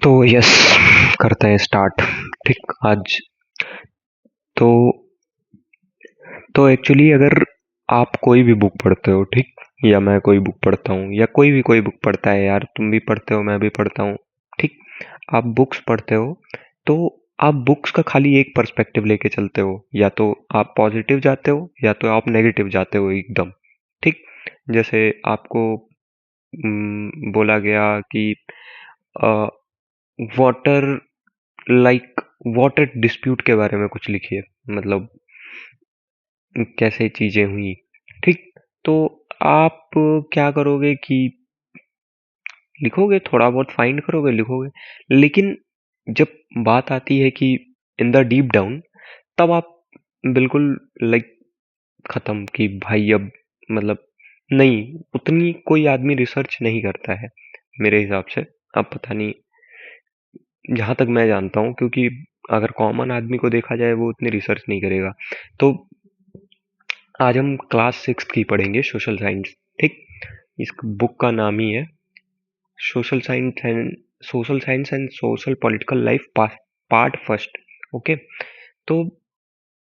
तो यस, करते हैं स्टार्ट। ठीक, आज तो एक्चुअली अगर आप कोई भी बुक पढ़ते हो, ठीक, या मैं कोई बुक पढ़ता हूँ, या कोई भी कोई बुक पढ़ता है यार, तुम भी पढ़ते हो, मैं भी पढ़ता हूँ, ठीक। आप बुक्स पढ़ते हो तो आप बुक्स का खाली एक पर्सपेक्टिव लेके चलते हो, या तो आप पॉजिटिव जाते हो या तो आप नेगेटिव जाते हो एकदम। ठीक, जैसे आपको बोला गया कि वाटर लाइक वाटर डिस्प्यूट के बारे में कुछ लिखिए, मतलब कैसे चीजें हुई। ठीक, तो आप क्या करोगे कि लिखोगे, थोड़ा बहुत फाइंड करोगे, लिखोगे, लेकिन जब बात आती है कि इन द डीप डाउन, तब आप बिल्कुल लाइक खत्म कि भाई अब मतलब नहीं, उतनी कोई आदमी रिसर्च नहीं करता है मेरे हिसाब से। अब पता नहीं, जहां तक मैं जानता हूँ, क्योंकि अगर कॉमन आदमी को देखा जाए वो उतनी रिसर्च नहीं करेगा। तो आज हम क्लास 6 की पढ़ेंगे, सोशल साइंस। ठीक, इस बुक का नाम ही है social science and social political life part first. Okay, तो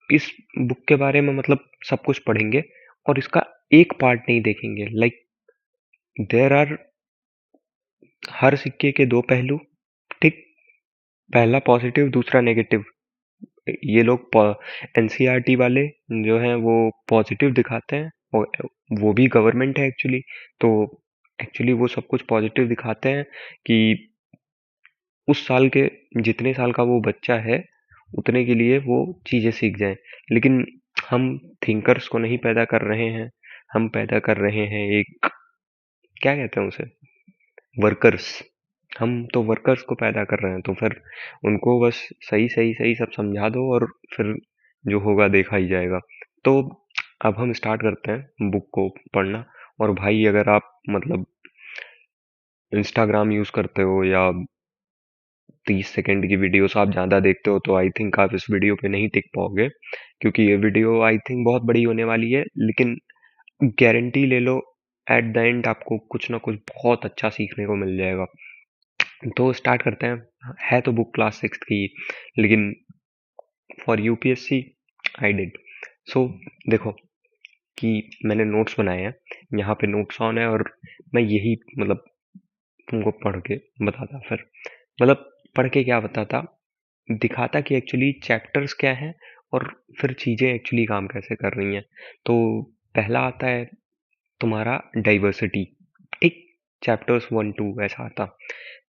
इस बुक के बारे में मतलब सब कुछ पढ़ेंगे और इसका एक पार्ट नहीं देखेंगे। लाइक देयर आर, हर सिक्के के दो पहलू। ठीक, पहला पॉजिटिव, दूसरा नेगेटिव। ये लोग एनसीईआरटी वाले जो हैं वो पॉजिटिव दिखाते हैं, और वो भी गवर्नमेंट है एक्चुअली। तो एक्चुअली वो सब कुछ पॉजिटिव दिखाते हैं कि उस साल के, जितने साल का वो बच्चा है उतने के लिए वो चीजें सीख जाए। लेकिन हम थिंकर्स को नहीं पैदा कर रहे हैं, हम पैदा कर रहे हैं एक, क्या कहते हैं उसे, वर्कर्स। हम तो वर्कर्स को पैदा कर रहे हैं, तो फिर उनको बस सही सही सही सब समझा दो और फिर जो होगा देखा ही जाएगा। तो अब हम स्टार्ट करते हैं बुक को पढ़ना। और भाई अगर आप मतलब इंस्टाग्राम यूज करते हो या 30 सेकंड की वीडियोस आप ज़्यादा देखते हो, तो आई थिंक आप इस वीडियो पे नहीं टिक पाओगे, क्योंकि ये वीडियो आई थिंक बहुत बड़ी होने वाली है। लेकिन गारंटी ले लो, एट द एंड आपको कुछ ना कुछ बहुत अच्छा सीखने को मिल जाएगा। तो स्टार्ट करते हैं। है तो बुक क्लास 6 की, लेकिन for UPSC I did so. देखो कि मैंने नोट्स बनाए हैं, यहाँ पे नोट्स ऑन है, और मैं यही मतलब तुमको पढ़ के बताता। फिर मतलब पढ़ के क्या बताता, दिखाता कि एक्चुअली चैप्टर्स क्या हैं और फिर चीज़ें एक्चुअली काम कैसे कर रही हैं। तो पहला आता है तुम्हारा डाइवर्सिटी। ठीक, चैप्टर्स 1 2 ऐसा आता।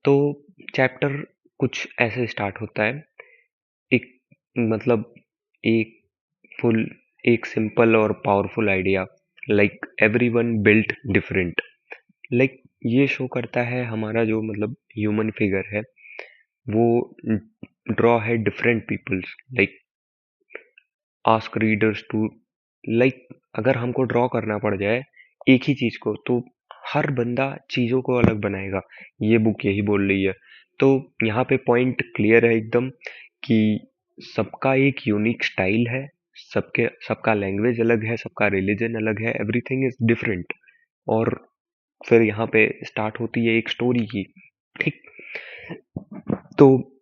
तो चैप्टर कुछ ऐसे स्टार्ट होता है, एक मतलब एक फुल एक सिंपल और powerful idea, like everyone built different. Like ये शो करता है हमारा जो मतलब ह्यूमन फिगर है, वो ड्रॉ है different peoples. Like ask readers to, like अगर हमको ड्रॉ करना पड़ जाए एक ही चीज को, तो हर बंदा चीजों को अलग बनाएगा। ये बुक यही बोल रही है। तो यहाँ पे पॉइंट क्लियर है एकदम कि सबका एक यूनिक स्टाइल है, सबका लैंग्वेज अलग है, सबका रिलीजन अलग है, एवरीथिंग इज डिफरेंट। और फिर यहाँ पे स्टार्ट होती है एक स्टोरी की। ठीक, तो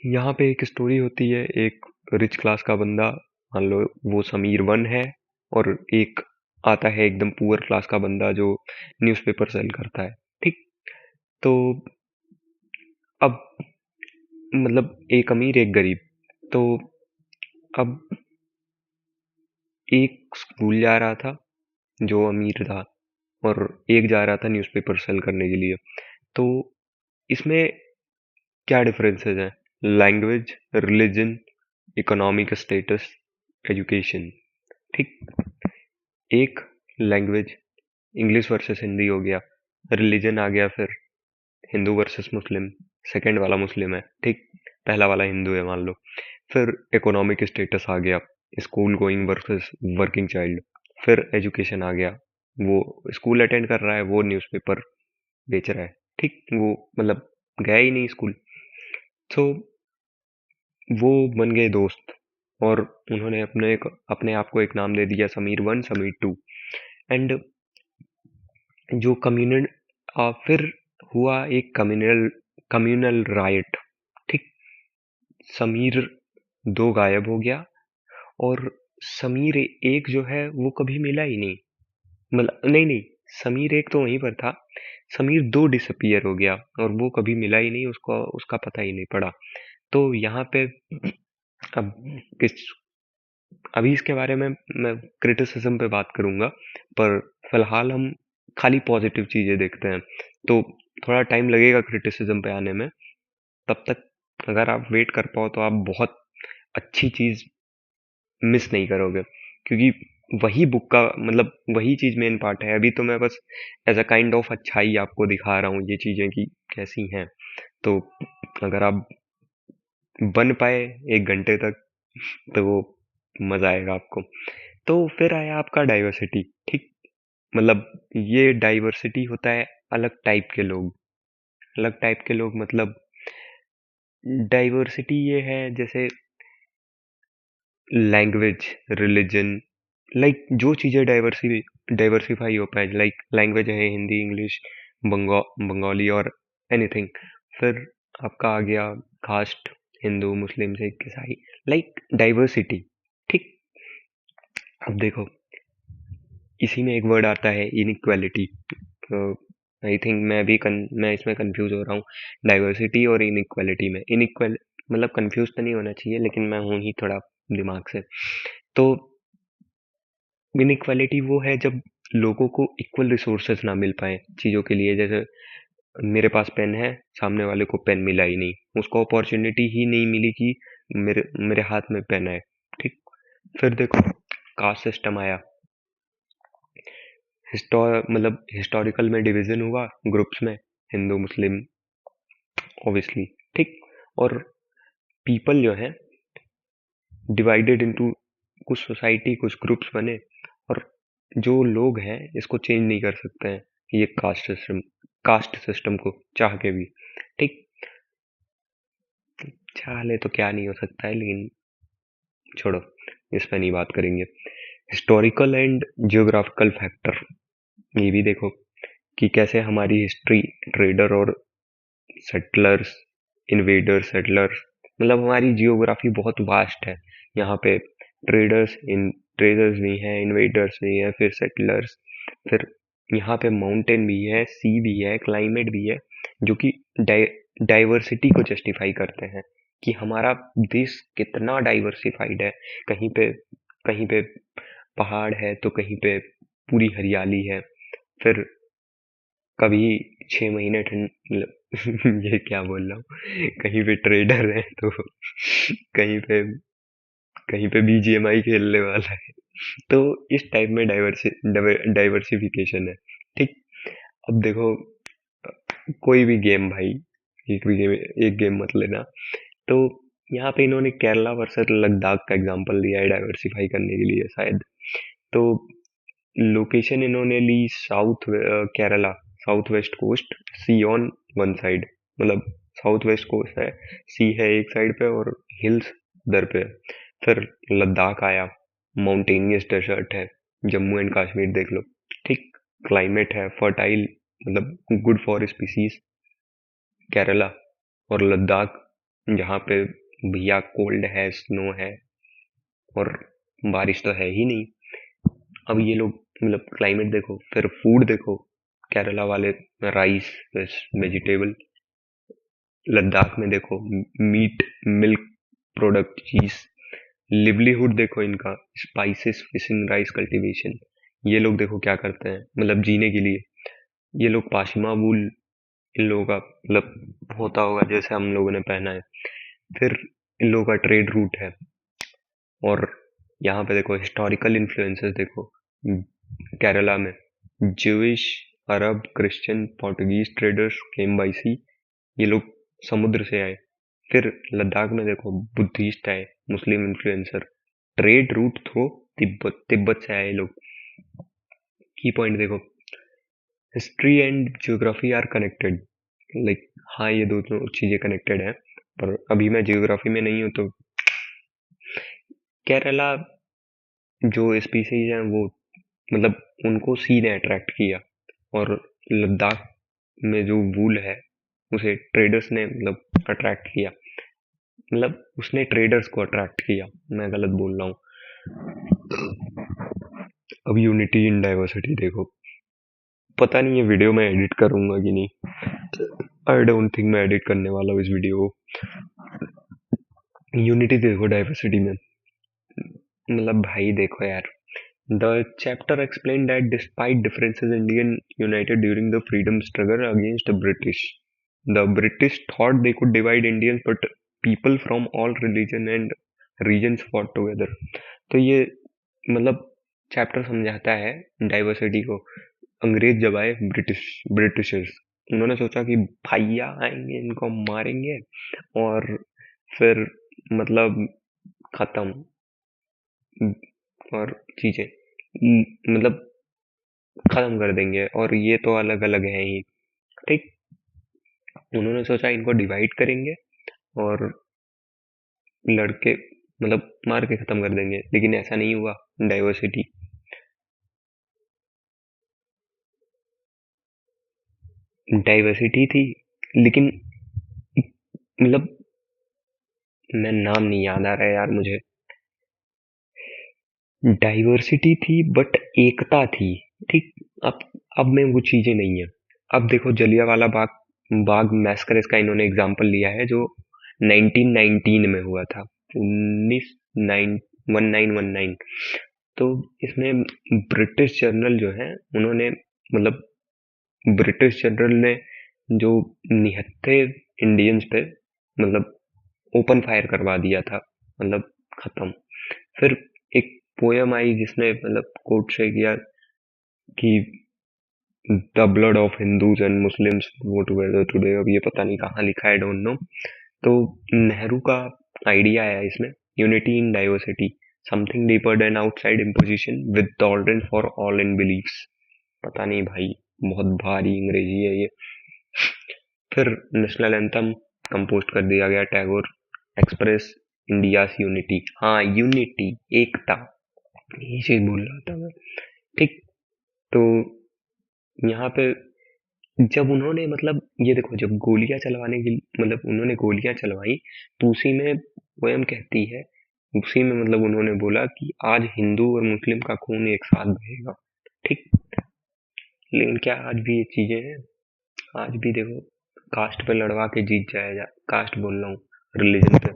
यहाँ पे एक स्टोरी होती है, एक रिच क्लास का बंदा, मान लो वो समीर 1 है, और एक आता है एकदम पुअर क्लास का बंदा जो न्यूज़पेपर सेल करता है। ठीक, तो अब मतलब एक अमीर एक गरीब। तो अब एक स्कूल जा रहा था जो अमीर था, और एक जा रहा था न्यूज़पेपर सेल करने के लिए। तो इसमें क्या डिफरेंसेस हैं, language, religion, economic status, education. ठीक, एक लैंग्वेज, इंग्लिश वर्सेस हिंदी हो गया, रिलीजन आ गया, फिर हिंदू वर्सेस मुस्लिम, सेकंड वाला मुस्लिम है, ठीक, पहला वाला हिंदू है मान लो। फिर इकोनॉमिक स्टेटस आ गया, school going versus working child. फिर एजुकेशन आ गया, वो स्कूल अटेंड कर रहा है, वो न्यूज़पेपर बेच रहा है। ठीक, वो मतलब गया ही नहीं स्कूल। तो वो बन गए दोस्त, और उन्होंने अपने आप को एक नाम दे दिया, समीर 1 समीर 2। एंड जो कम्युनिटी, फिर हुआ एक कम्युनल राइट। ठीक। समीर 2 गायब हो गया और समीर एक जो है वो कभी मिला ही नहीं। मतलब नहीं नहीं, समीर एक तो वहीं पर था, समीर 2 डिसअपियर हो गया और वो कभी मिला ही नहीं, उसको उसका पता ही नहीं पड़ा। तो यहाँ पे अब किस अभी इसके बारे में मैं क्रिटिसिज्म पे बात करूंगा, पर फिलहाल हम खाली पॉजिटिव चीजें देखते हैं। तो थोड़ा टाइम लगेगा क्रिटिसिज्म पे आने में, तब तक अगर आप वेट कर पाओ तो आप बहुत अच्छी चीज मिस नहीं करोगे, क्योंकि वही बुक का मतलब वही चीज मेन पार्ट है। अभी तो मैं बस एज अ काइंड ऑफ अच्छाई आपको दिखा रहा हूँ ये चीजें कि कैसी हैं। तो अगर आप बन पाए 1 घंटे तक तो वो मजा आएगा आपको। तो फिर आया आपका डाइवर्सिटी। ठीक। मतलब ये डाइवर्सिटी होता है अलग टाइप के लोग। अलग टाइप के लोग मतलब डाइवर्सिटी ये है जैसे लैंग्वेज, रिलीजन, लाइक जो चीज़ें डाइवर्सिफाई हो पाए, लाइक लैंग्वेज है हिंदी, इंग्लिश, बंगाली और एनीथिंग। फिर आपका आ गया कास्ट, हिंदू, मुस्लिम, सिख, ईसाई, लाइक डाइवर्सिटी। ठीक। अब देखो इसी में एक वर्ड आता है इनइक्वालिटी। तो आई थिंक मैं इसमें कंफ्यूज हो रहा हूँ डाइवर्सिटी और इनइक्वालिटी में। इनइक्वल मतलब कंफ्यूज तो नहीं होना चाहिए, लेकिन मैं हूँ ही थोड़ा दिमाग से। तो इनइक्वालिटी वो है जब लोगों को इक्वल रिसोर्सेज ना मिल पाए चीज़ों के लिए। जैसे मेरे पास पेन है, सामने वाले को पेन मिला ही नहीं, उसको अपॉर्चुनिटी ही नहीं मिली कि मेरे मेरे हाथ में पेन है। ठीक। फिर देखो कास्ट सिस्टम आया। मतलब हिस्टोरिकल में डिवीजन हुआ ग्रुप्स में, हिंदू मुस्लिम ऑब्वियसली। ठीक। और पीपल जो है डिवाइडेड इनटू कुछ सोसाइटी, कुछ ग्रुप्स बने, और जो लोग हैं इसको चेंज नहीं कर सकते हैं ये कास्ट सिस्टम को चाह के भी। ठीक। चाह ले तो क्या नहीं हो सकता है, लेकिन छोड़ो, इस पे नहीं बात करेंगे। हिस्टोरिकल एंड जियोग्राफिकल फैक्टर, ये भी देखो कि कैसे हमारी हिस्ट्री ट्रेडर और सेटलर्स, इन्वेडर सेटलर्स, मतलब हमारी जियोग्राफी बहुत वास्ट है। यहाँ पे ट्रेडर्स भी हैं, इन्वेडर्स भी हैं, फिर सेटलर्स, फिर यहाँ पे माउंटेन भी है, सी भी है, क्लाइमेट भी है, जो कि डाइवर्सिटी को जस्टिफाई करते हैं कि हमारा देश कितना डाइवर्सिफाइड है। कहीं पे कहीं पे पहाड़ है तो कहीं पे पूरी हरियाली है। फिर कभी 6 महीने ठंड ये क्या बोल रहा हूँ, कहीं पे ट्रेडर है तो कहीं पे कहीं पे बीजीएमआई खेलने वाला है। तो इस टाइप में डाइवर्सिफिकेशन है। ठीक। अब देखो कोई भी गेम भाई, एक गेम मत लेना। तो यहाँ पे इन्होंने केरला वर्सेस लद्दाख का एग्जांपल दिया है डाइवर्सिफाई करने के लिए शायद। तो लोकेशन इन्होंने ली Kerala, south west coast, sea on one side, मतलब साउथ वेस्ट कोस्ट है, सी है एक साइड पे और हिल्स उधर पे। फिर लद्दाख आया, माउंटेनियस डेजर्ट है, जम्मू एंड कश्मीर देख लो। ठीक। क्लाइमेट है फर्टाइल, मतलब गुड फॉर स्पीसीज, केरला। और लद्दाख जहाँ पे भैया कोल्ड है, स्नो है और बारिश तो है ही नहीं। अब ये लोग मतलब क्लाइमेट देखो, फिर फूड देखो, केरला वाले राइस, वेजिटेबल, लद्दाख में देखो मीट, मिल्क प्रोडक्ट, चीज, लिवलीहुड देखो इनका, स्पाइसेस, फिशिंग, राइस कल्टीवेशन। ये लोग देखो क्या करते हैं मतलब जीने के लिए। ये लोग पाशिमा वूल इन लोगों का मतलब होता होगा जैसे हम लोगों ने पहना है। फिर इन लोगों का ट्रेड रूट है। और यहाँ पे देखो हिस्टोरिकल इन्फ्लुएंसेस देखो, केरला में Jewish, Arab, Christian, Portuguese traders came by sea, ये लोग समुद्र से आए। फिर लद्दाख में देखो बुद्धिस्ट आए, Muslim influencer, trade route through Tibet, Tibet से आए लोग। की पॉइंट देखो, history and geography are connected, like हाँ ये दोनों चीजें कनेक्टेड है, पर अभी मैं जियोग्राफी में नहीं हूँ। तो केरला जो स्पीसीज हैं वो मतलब उनको सी ने अट्रैक्ट किया, और लद्दाख में जो वूल है उसे ट्रेडर्स ने मतलब अट्रैक्ट किया, मतलब उसने ट्रेडर्स को अट्रैक्ट किया, मैं गलत बोल रहा हूँ। अब यूनिटी इन डाइवर्सिटी देखो, पता नहीं ये वीडियो मैं एडिट करूंगा कि नहीं, आई डोंट थिंक मैं एडिट करने वाला हूँ इस वीडियो को। यूनिटी देखो डाइवर्सिटी में, मतलब भाई देखो यार, the chapter explained that despite differences, Indian united during the freedom struggle against the British. The British thought they could divide Indians, but people from all religion and regions fought together. तो ये मतलब chapter समझाता है diversity को। अंग्रेज जब आए, Britishers, उन्होंने सोचा कि भैया आएंगे इनको मारेंगे और फिर मतलब खत्म और चीजें मतलब खत्म कर देंगे, और ये तो अलग अलग है ही। ठीक, उन्होंने सोचा इनको डिवाइड करेंगे और लड़के मतलब मार के खत्म कर देंगे, लेकिन ऐसा नहीं हुआ। डाइवर्सिटी डाइवर्सिटी थी, लेकिन मतलब मैं नाम नहीं याद आ रहा है यार मुझे। डाइवर्सिटी थी बट एकता थी। ठीक, अब अब में वो चीजें नहीं है। अब देखो जलियांवाला बाग बाग मैसकर, इसका इन्होंने एग्जाम्पल लिया है जो 1919 में हुआ था, 1919। तो इसमें ब्रिटिश जनरल जो है उन्होंने मतलब ब्रिटिश जनरल ने जो निहत्थे इंडियंस पे मतलब ओपन फायर करवा दिया था, मतलब खत्म। फिर एक पोयम आई जिसने मतलब कोट से किया कि the blood of Hindus and Muslims वो टुगेदर टुडे। अब ये पता नहीं कहाँ लिखा है, डोंट नो। तो नेहरू का आइडिया आया इसमें, unity in diversity, something deeper than outside imposition with tolerance for all in beliefs. पता नहीं भाई, बहुत भारी अंग्रेजी है ये। फिर नेशनल एंथम कंपोज कर दिया गया, टैगोर एक्सप्रेस इंडियाज यूनिटी। हाँ, यूनिटी, एकता, यही चीज बोल रहा था मैं। ठीक, तो यहाँ पे जब उन्होंने मतलब ये देखो, जब गोलियां चलवाने की मतलब उन्होंने गोलियां चलवाई, तो उसी में पोयम कहती है, उसी में मतलब उन्होंने बोला कि आज हिंदू और मुस्लिम का खून एक साथ बहेगा। ठीक, लेकिन क्या आज भी ये चीजें हैं? आज भी देखो, कास्ट पे लड़वा के जीत जाया जा, कास्ट बोल रहा हूँ, रिलीजन पे,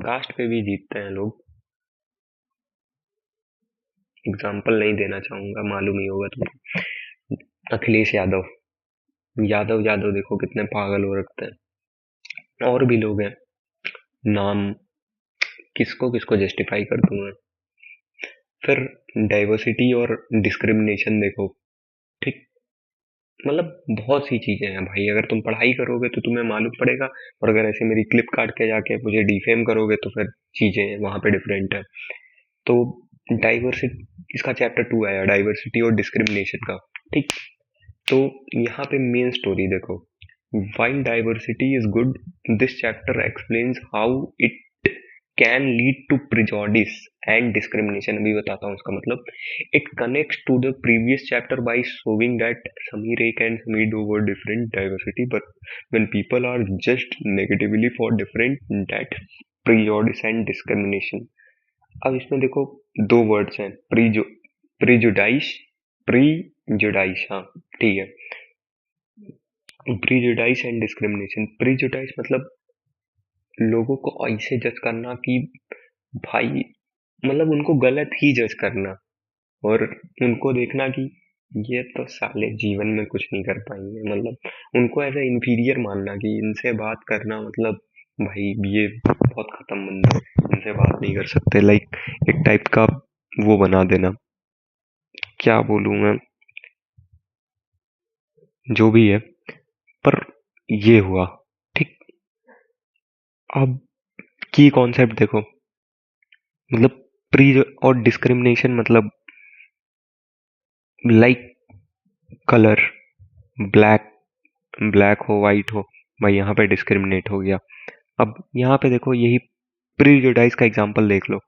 कास्ट पे भी जीतते हैं लोग। एग्जाम्पल नहीं देना चाहूंगा, मालूम ही होगा तुमको। अखिलेश यादव, यादव यादव देखो कितने पागल हो रखते हैं, और भी लोग हैं, नाम किसको किसको जस्टिफाई कर दूं मैं। फिर डाइवर्सिटी और डिस्क्रिमिनेशन देखो। ठीक, मतलब बहुत सी चीजें हैं भाई, अगर तुम पढ़ाई करोगे तो तुम्हें मालूम पड़ेगा, और अगर ऐसे मेरी क्लिप काट के जाके मुझे डिफेम करोगे तो फिर चीजें वहां पे डिफरेंट है। तो डाइवर्सिटी, इसका चैप्टर 2 आया, डाइवर्सिटी और डिस्क्रिमिनेशन का। ठीक, तो यहाँ पे मेन स्टोरी देखो। While diversity is good, this chapter explains how it can lead to prejudice and discrimination। अभी बताता हूँ उसका मतलब। It connects to the previous chapter by showing that Sameer एक and Sameer दो were different diversity, but when people are judged negatively for different, that prejudice and discrimination। अब इसमें देखो दो वर्ड्स हैं, प्रीजुडाइस, प्रीजुडाइस, हाँ ठीक है। प्रीजुडाइस एंड डिस्क्रिमिनेशन, प्रीजुडाइस मतलब लोगों को ऐसे जज करना कि भाई मतलब उनको गलत ही जज करना, और उनको देखना कि ये तो साले जीवन में कुछ नहीं कर पाएंगे, मतलब उनको ऐसा इंफीरियर मानना कि इनसे बात करना मतलब भाई ये बहुत खत्म बंदे, इनसे बात नहीं कर सकते, लाइक एक टाइप का वो बना देना, क्या बोलूं मैं, जो भी है, पर ये हुआ। ठीक, अब की कॉन्सेप्ट देखो, मतलब प्री और डिस्क्रिमिनेशन मतलब लाइक कलर, ब्लैक, ब्लैक हो वाइट हो, भाई यहाँ पे डिस्क्रिमिनेट हो गया। अब यहाँ पे देखो यही प्रीजुडाइज का एग्जांपल देख लो,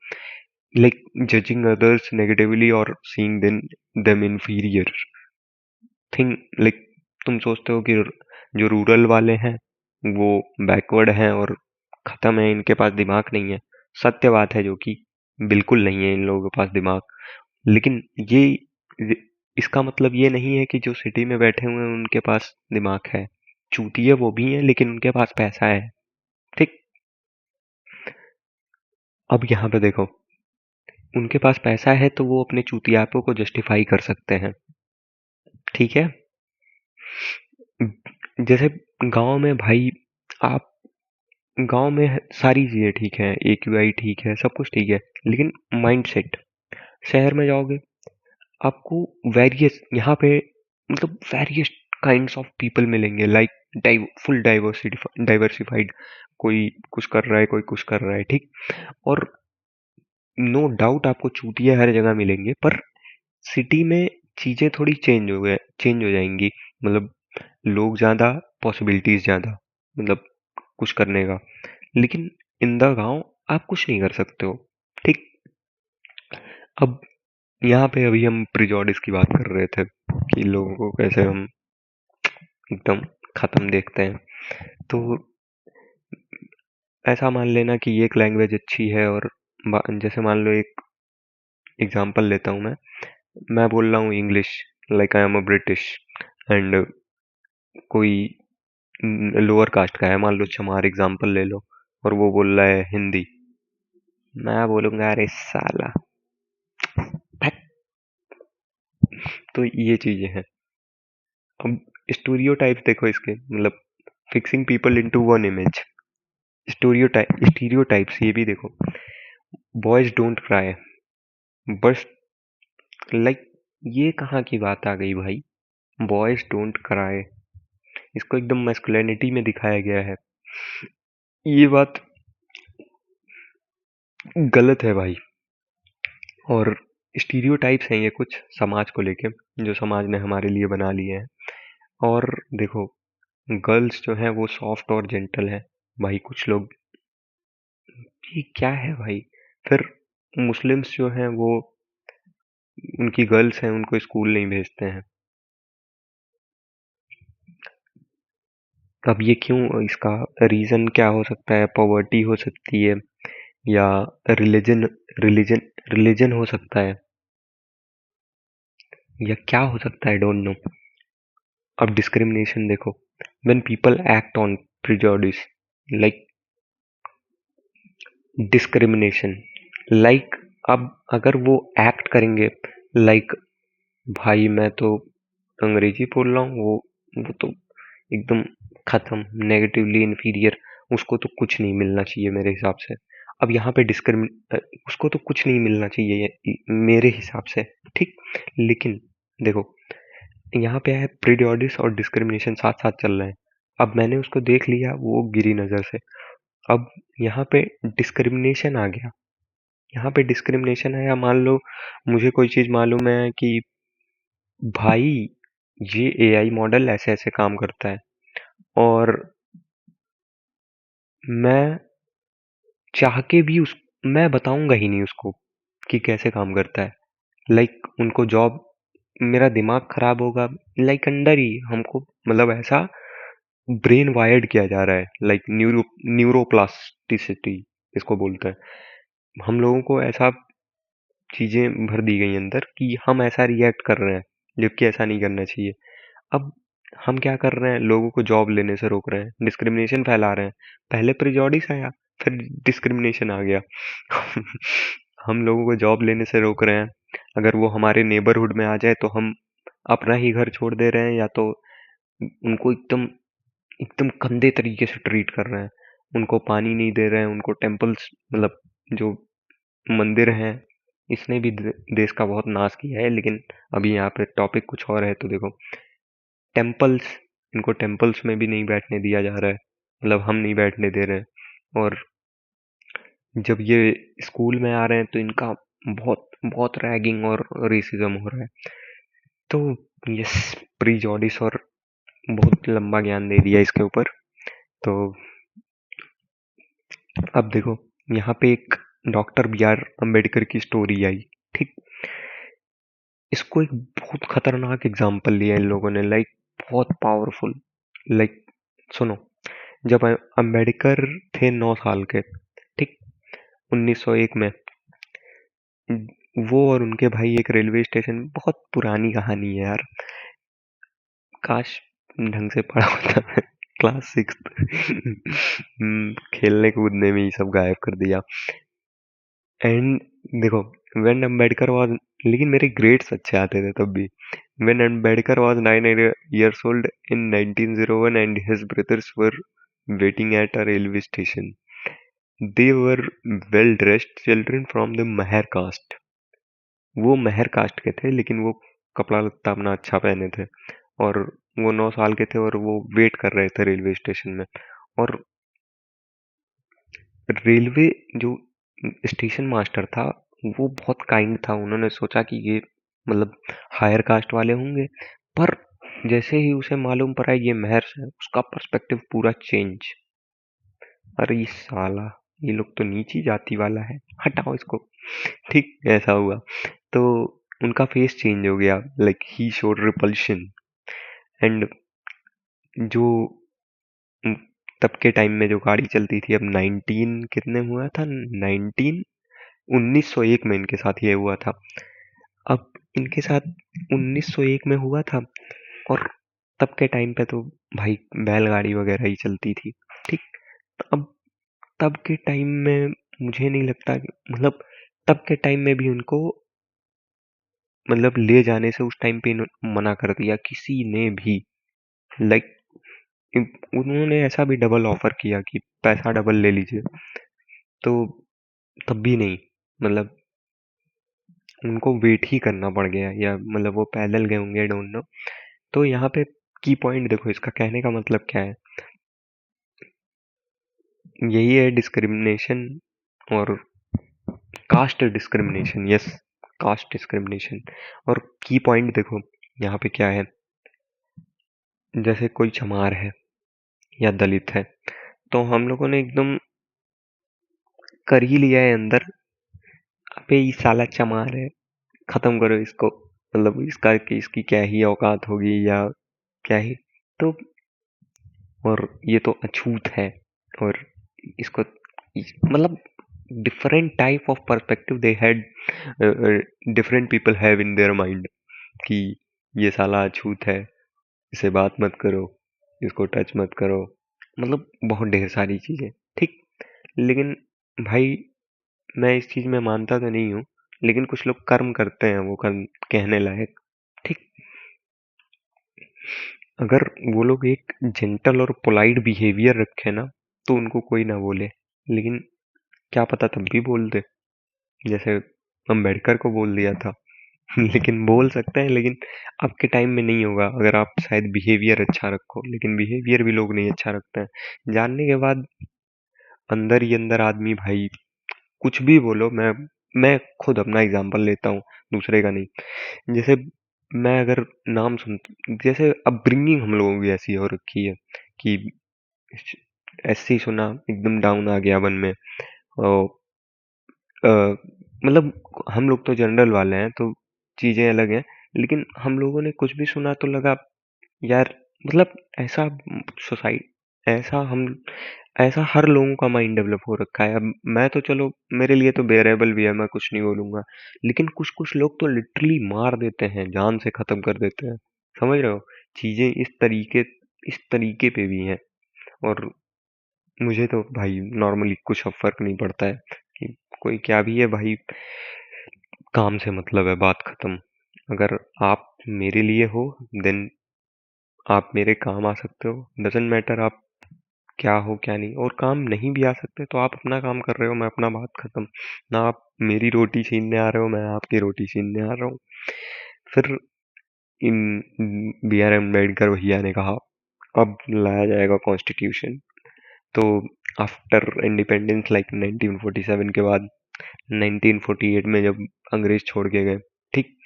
लाइक जजिंग अदर्स नेगेटिवली और seeing them inferior thing, like तुम सोचते हो कि जो रूरल वाले हैं वो बैकवर्ड हैं और खत्म है, इनके पास दिमाग नहीं है। सत्य बात है, जो कि बिल्कुल नहीं है इन लोगों के पास दिमाग। लेकिन ये इसका मतलब ये नहीं है कि जो सिटी में बैठे हुए हैं उनके पास दिमाग है। चूतिए वो भी हैं, लेकिन उनके पास पैसा है। ठीक। अब यहाँ पे देखो, उनके पास पैसा है तो वो अपने चूतियापो को जस्टिफाई कर सकते हैं। ठीक है। जैसे गांव में भाई, आप गांव में सारी चीजें ठीक है, AQI ठीक है, सब कुछ ठीक है, लेकिन माइंडसेट, शहर में जाओगे आपको वेरियस यहाँ पे मतलब वेरियस काइंड्स ऑफ पीपल मिलेंगे, लाइक फुल डाइवर्सिटी डाइवर्सिफाइड। कोई कुछ कर रहा है, कोई कुछ कर रहा है, ठीक। और नो डाउट आपको चूतिया हर जगह मिलेंगे, पर सिटी में चीजें थोड़ी चेंज हो जाएंगी। मतलब लोग ज्यादा, पॉसिबिलिटीज ज्यादा, मतलब कुछ करने का। लेकिन इन द गांव आप कुछ नहीं कर सकते हो। ठीक। अब यहाँ पे अभी हम प्रिजोडिस की बात कर रहे थे कि लोगों को कैसे हम एकदम खत्म देखते हैं। तो ऐसा मान लेना कि एक लैंग्वेज अच्छी है और जैसे मान लो, एक एग्जांपल लेता हूँ मैं बोल रहा हूँ English, like I am a British, and कोई लोअर कास्ट का है, मान लो चमार एग्जांपल ले लो, और वो बोल रहा है हिंदी। मैं बोलूंगा अरे साला, हट। तो ये चीजें हैं। अब स्टूरियोटाइप्स देखो इसके, मतलब fixing people into one image. Stereotypes ये भी देखो। बॉयज डोंट क्राई, बस लाइक, ये कहाँ की बात आ गई भाई। बॉयज डोंट क्राई, इसको एकदम मैस्कुलिनिटी में दिखाया गया है। ये बात गलत है भाई। और स्टीरियोटाइप्स हैं ये कुछ समाज को लेके, जो समाज ने हमारे लिए बना लिए हैं। और देखो, गर्ल्स जो हैं वो सॉफ्ट और जेंटल हैं। भाई कुछ लोग, ये क्या है भाई। फिर मुस्लिम्स जो हैं वो, उनकी गर्ल्स हैं, उनको स्कूल नहीं भेजते हैं। अब ये क्यों, इसका रीजन क्या हो सकता है? पॉवर्टी हो सकती है, या रिलीजन रिलीजन रिलीजन हो सकता है, या क्या हो सकता है, डोंट नो। अब डिस्क्रिमिनेशन देखो, when people act on prejudice, like discrimination, like, अब अगर वो एक्ट करेंगे, लाइक, भाई मैं तो अंग्रेजी बोल रहा हूँ, वो तो एकदम खत्म, नेगेटिवली इंफीरियर, उसको तो कुछ नहीं मिलना चाहिए मेरे हिसाब से। अब यहाँ पे उसको तो कुछ नहीं मिलना चाहिए मेरे हिसाब से, ठीक। लेकिन देखो, यहाँ पे है प्रिडियोडिस और डिस्क्रिमिनेशन साथ साथ चल रहे हैं। अब मैंने उसको देख लिया वो गिरी नजर से। अब यहाँ पे डिस्क्रिमिनेशन आ गया। यहाँ पे डिस्क्रिमिनेशन है, या मान लो मुझे कोई चीज मालूम है कि भाई ये AI मॉडल ऐसे ऐसे काम करता है, और मैं चाह के भी उस मैं बताऊंगा ही नहीं उसको कि कैसे काम करता है। लाइक उनको जॉब, मेरा दिमाग खराब होगा, लाइक अंदर ही हमको, मतलब ऐसा ब्रेन वायर्ड किया जा रहा है, लाइक न्यूरोप्लास्टिसिटी इसको बोलते हैं। हम लोगों को ऐसा चीजें भर दी गई अंदर कि हम ऐसा रिएक्ट कर रहे हैं, जबकि ऐसा नहीं करना चाहिए। अब हम क्या कर रहे हैं, लोगों को जॉब लेने से रोक रहे हैं, डिस्क्रिमिनेशन फैला रहे हैं। पहले प्रिजोडिस आया, फिर डिस्क्रिमिनेशन आ गया। हम लोगों को जॉब लेने से रोक रहे हैं। अगर वो हमारे नेबरहुड में आ जाए तो हम अपना ही घर छोड़ दे रहे हैं, या तो उनको एकदम एकदम गंदे तरीके से ट्रीट कर रहे हैं। उनको पानी नहीं दे रहे हैं, उनको टेम्पल्स, मतलब जो मंदिर हैं, इसने भी देश का बहुत नाश किया है। लेकिन अभी यहाँ पे टॉपिक कुछ और है, तो देखो, टेम्पल्स, इनको टेम्पल्स में भी नहीं बैठने दिया जा रहा है, मतलब हम नहीं बैठने दे रहे हैं। और जब ये स्कूल में आ रहे हैं तो इनका बहुत बहुत रैगिंग और रेसिज्म हो रहा है। तो यस, प्रीजॉडिस, और बहुत लंबा ज्ञान दे दिया इसके ऊपर। तो अब देखो, यहाँ पे एक डॉक्टर BR अम्बेडकर की स्टोरी आई, ठीक। इसको एक बहुत खतरनाक एग्जाम्पल लिया इन लोगों ने, लाइक बहुत पावरफुल। लाइक सुनो, जब अम्बेडकर थे 9 साल के, ठीक, 1901 में, वो और उनके भाई एक रेलवे स्टेशन, बहुत पुरानी कहानी है यार, काश ढंग से पढ़ा होता मैं क्लास 6 खेलने कूदने में ही सब गायब कर दिया। एंड देखो, व्हेन अम्बेडकर वाज, लेकिन मेरे ग्रेड्स अच्छे आते थे तब भी। When Ambedkar was 9 years old in 1901 and his brothers were waiting at a railway station. They were well dressed children from the Meher caste. वो मेहर कास्ट के थे, लेकिन वो कपड़ा लत्ता अपना अच्छा पहने थे, और वो 9 साल के थे और वो वेट कर रहे थे रेलवे स्टेशन में। और रेलवे जो स्टेशन मास्टर था, वो बहुत काइंड था। उन्होंने सोचा कि ये मतलब हायर कास्ट वाले होंगे, पर जैसे ही उसे मालूम पड़ा ये मेहर है, उसका पर्सपेक्टिव पूरा चेंज। अरे ये साला, ये लोग तो नीची जाति वाला है, हटाओ इसको, ठीक, ऐसा हुआ। तो उनका फेस चेंज हो गया, like he showed repulsion. And जो उम, तब के टाइम में जो गाड़ी चलती थी, अब 19 कितने हुआ था, 1901 में इनके साथ ये हुआ था। अब इनके साथ 1901 में हुआ था, और तब के टाइम पे तो भाई बैलगाड़ी वगैरह ही चलती थी, ठीक। अब तब के टाइम में मुझे नहीं लगता कि मतलब तब के टाइम में भी उनको मतलब ले जाने से उस टाइम पे मना कर दिया किसी ने भी। लाइक उन्होंने ऐसा भी डबल ऑफर किया कि पैसा डबल ले लीजिए, तो तब भी नहीं, मतलब उनको वेट ही करना पड़ गया, या मतलब वो पैदल गए होंगे, डोंट नो। तो यहाँ पे की पॉइंट देखो, इसका कहने का मतलब क्या है, यही है डिस्क्रिमिनेशन, और caste discrimination, yes, caste discrimination. और की पॉइंट देखो यहाँ पे क्या है, जैसे कोई चमार है या दलित है, तो हम लोगों ने एकदम कर ही लिया है अंदर, अबे ये साला चमार है, खत्म करो इसको, मतलब इसका कि इसकी क्या ही औकात होगी या क्या ही। तो और ये तो अछूत है, और इसको मतलब different type of perspective they had, different people have in their mind, कि ये साला अछूत है, इसे बात मत करो, इसको टच मत करो, मतलब बहुत ढेर सारी चीजें, ठीक। लेकिन भाई मैं इस चीज में मानता तो नहीं हूँ, लेकिन कुछ लोग कर्म करते हैं वो कर्म कहने लायक, ठीक। अगर वो लोग एक जेंटल और पोलाइट बिहेवियर रखे ना, तो उनको कोई ना बोले, लेकिन क्या पता तब भी बोल दे, जैसे अम्बेडकर को बोल दिया था लेकिन बोल सकते हैं, लेकिन अब के टाइम में नहीं होगा अगर आप शायद बिहेवियर अच्छा रखो, लेकिन बिहेवियर भी लोग नहीं अच्छा रखते हैं। जानने के बाद अंदर ही अंदर आदमी भाई कुछ भी बोलो, मैं खुद अपना एग्जांपल लेता हूँ, दूसरे का नहीं। जैसे मैं अगर नाम सुन, जैसे अपब्रिंगिंग हम लोगों की ऐसी हो रखी है कि ऐसे ही सुना एकदम डाउन आ गया मन में, और मतलब हम लोग तो जनरल वाले हैं तो चीजें अलग हैं, लेकिन हम लोगों ने कुछ भी सुना तो लगा यार, मतलब ऐसा सोसाइटी, ऐसा हम ऐसा हर लोगों का माइंड डेवलप हो रखा है। अब मैं तो चलो, मेरे लिए तो बेरेबल भी है, मैं कुछ नहीं बोलूंगा, लेकिन कुछ कुछ लोग तो लिटरली मार देते हैं, जान से खत्म कर देते हैं, समझ रहे हो, चीजें इस तरीके पे भी हैं। और मुझे तो भाई नॉर्मली कुछ अब फर्क नहीं पड़ता है कि कोई क्या भी है भाई, काम से मतलब है, बात खत्म। अगर आप मेरे लिए हो, देन आप मेरे काम आ सकते हो, डजेंट मैटर आप क्या हो क्या नहीं, और काम नहीं भी आ सकते तो आप अपना काम कर रहे हो, मैं अपना, बात खत्म। ना आप मेरी रोटी छीनने आ रहे हो, मैं आपकी रोटी छीनने आ रहा हूँ। फिर इन बी आर अम्बेडकर भैया ने कहा अब लाया जाएगा कॉन्स्टिट्यूशन। तो आफ्टर इंडिपेंडेंस, लाइक 1947 के बाद, 1948 में जब अंग्रेज छोड़ के गए, ठीक,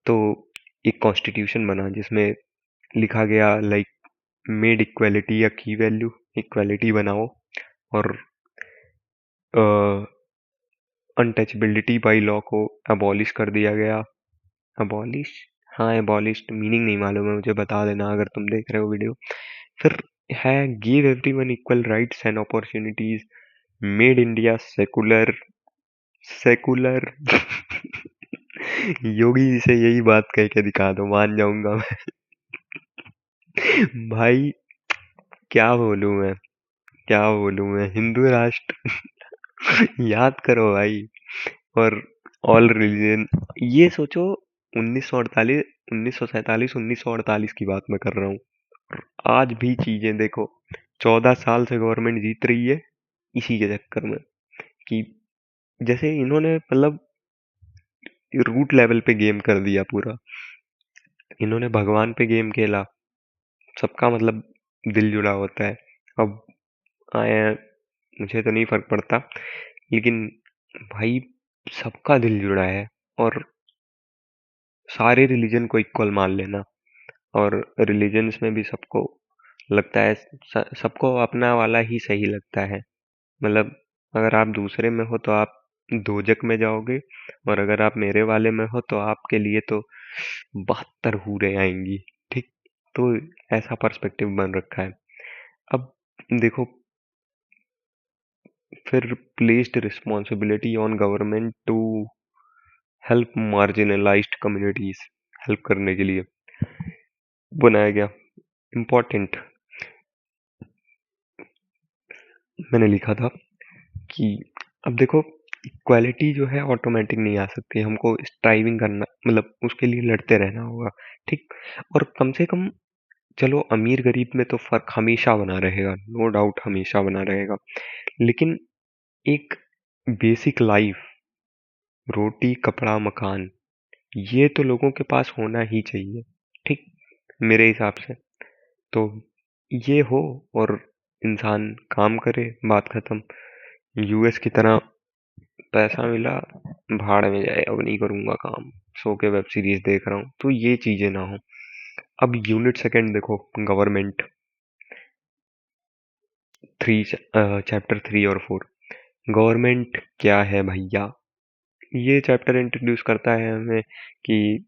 तो एक कॉन्स्टिट्यूशन बना जिसमें लिखा गया लाइक मेड इक्वालिटी या की वैल्यू, इक्वालिटी बनाओ, और अनटचेबिलिटी बाई लॉ को अबॉलिश कर दिया गया। अबॉलिश, हाँ, एबॉलिश्ड मीनिंग नहीं मालूम है मुझे, बता देना अगर तुम देख रहे हो वीडियो। फिर है give everyone equal rights and opportunities, made India secular. Secular Yogi ji से यही बात कह के दिखा दो, मान जाऊंगा मैं। भाई क्या बोलूं मैं, क्या बोलूं मैं, हिंदू राष्ट्र याद करो भाई। और ऑल रिलीजन, ये सोचो 1948, 1947, 1948 की बात मैं कर रहा हूँ। आज भी चीजें देखो, 14 साल से गवर्नमेंट जीत रही है इसी के चक्कर में, कि जैसे इन्होंने मतलब रूट लेवल पे गेम कर दिया पूरा। इन्होंने भगवान पे गेम खेला, सबका मतलब दिल जुड़ा होता है। अब आए, मुझे तो नहीं फर्क पड़ता, लेकिन भाई सबका दिल जुड़ा है। और सारे रिलीजन को इक्वल मान लेना, और रिलीजन्स में भी सबको लगता है, सबको अपना वाला ही सही लगता है। मतलब अगर आप दूसरे में हो तो आप दोजक में जाओगे, और अगर आप मेरे वाले में हो तो आपके लिए तो 72 हूरें आएंगी। ठीक, तो ऐसा पर्सपेक्टिव बन रखा है। अब देखो, फिर placed responsibility on government to help marginalised communities, help करने के लिए बनाया गया। इम्पोर्टेंट, मैंने लिखा था कि अब देखो, इक्वालिटी जो है ऑटोमेटिक नहीं आ सकती, हमको स्ट्राइविंग करना, मतलब उसके लिए लड़ते रहना होगा। ठीक, और कम से कम चलो अमीर गरीब में तो फर्क हमेशा बना रहेगा, नो डाउट हमेशा बना रहेगा, लेकिन एक बेसिक लाइफ, रोटी कपड़ा मकान, ये तो लोगों के पास होना ही चाहिए। ठीक, मेरे हिसाब से तो ये हो, और इंसान काम करे, बात खत्म। यूएस की तरह पैसा मिला, भाड़ में जाए, अब नहीं करूंगा काम, सो के वेब सीरीज देख रहा हूँ, तो ये चीजें ना हो। अब यूनिट सेकंड देखो, गवर्नमेंट थ्री, चैप्टर 3 और 4, गवर्नमेंट क्या है भैया। ये चैप्टर इंट्रोड्यूस करता है हमें कि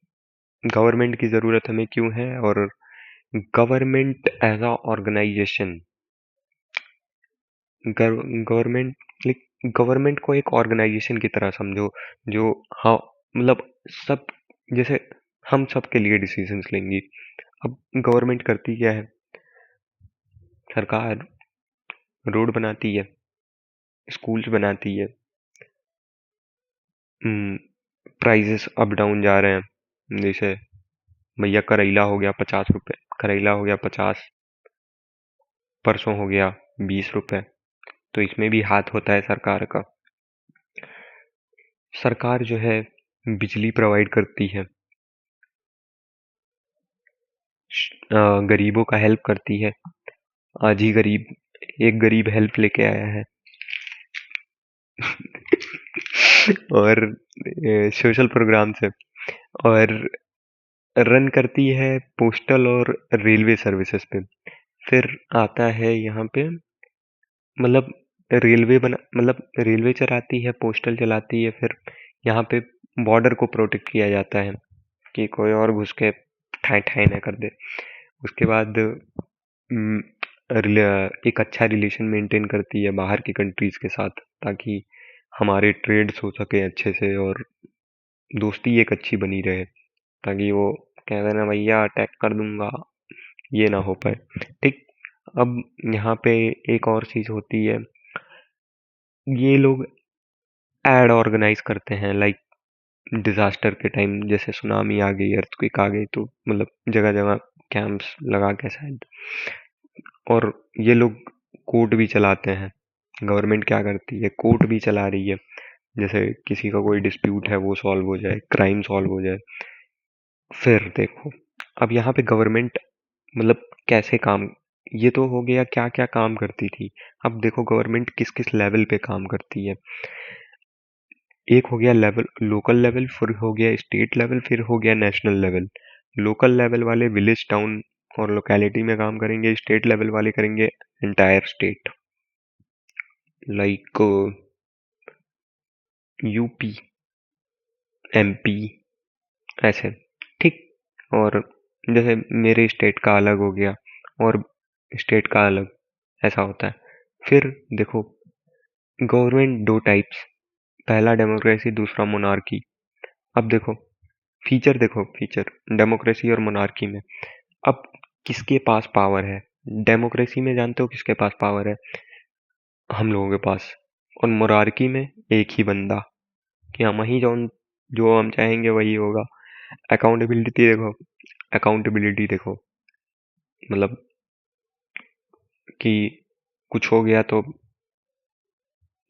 गवर्नमेंट की ज़रूरत हमें क्यों है, और government as a organisation, government, like government को एक ऑर्गेनाइजेशन की तरह समझो, जो, हाँ, मतलब सब, जैसे हम सब के लिए डिसीजंस लेंगी। अब गवर्नमेंट करती क्या है, सरकार रोड बनाती है, स्कूल्स बनाती है, प्राइजेस अप डाउन जा रहे हैं, जैसे भैया करेला हो गया 50 रुपए, करेला हो गया 50, परसों हो गया 20 रुपए, तो इसमें भी हाथ होता है सरकार का। सरकार जो है बिजली प्रोवाइड करती है, गरीबों का हेल्प करती है। आज ही एक गरीब हेल्प लेके आया है। और सोशल प्रोग्राम से, और रन करती है पोस्टल और रेलवे सर्विसेज पे। फिर आता है यहाँ पे, मतलब मतलब रेलवे चलाती है, पोस्टल चलाती है, फिर यहाँ पे बॉर्डर को प्रोटेक्ट किया जाता है कि कोई और घुस के ठाई ठाई ना कर दे। उसके बाद उम, एक अच्छा रिलेशन मेंटेन करती है बाहर की कंट्रीज के साथ, ताकि हमारे ट्रेड्स हो सके अच्छे से, और दोस्ती एक अच्छी बनी रहे, ताकि वो कह देना भैया अटैक कर दूंगा, ये ना हो पाए। ठीक, अब यहाँ पे एक और चीज होती है, ये लोग एड ऑर्गेनाइज करते हैं, लाइक डिजास्टर के टाइम, जैसे सुनामी आ गई, अर्थक्वेक आ गई, तो मतलब जगह जगह कैंप्स लगा के शायद। और ये लोग कोर्ट भी चलाते हैं, गवर्नमेंट क्या करती है, कोर्ट भी चला रही है, जैसे किसी का कोई डिस्प्यूट है वो सॉल्व हो जाए, क्राइम सॉल्व हो जाए। फिर देखो, अब यहाँ पे गवर्नमेंट मतलब कैसे काम, ये तो हो गया क्या क्या काम करती थी। अब देखो गवर्नमेंट किस किस लेवल पे काम करती है। एक हो गया लेवल, लोकल लेवल, फिर हो गया स्टेट लेवल, फिर हो गया नेशनल लेवल। लोकल लेवल वाले विलेज टाउन और लोकेलिटी में काम करेंगे, स्टेट लेवल वाले करेंगे entire state, like UP, MP, ऐसे। ठीक, और जैसे मेरे स्टेट का अलग हो गया और स्टेट का अलग, ऐसा होता है। फिर देखो, गवर्नमेंट दो टाइप्स, पहला डेमोक्रेसी, दूसरा मोनार्की। अब देखो फीचर डेमोक्रेसी और मोनार्की में। अब किसके पास पावर है? डेमोक्रेसी में जानते हो किसके पास पावर है? हम लोगों के पास। और मोनार्की में एक ही बंदा, कि हम ही जो हम चाहेंगे वही होगा। अकाउंटेबिलिटी देखो, मतलब कि कुछ हो गया तो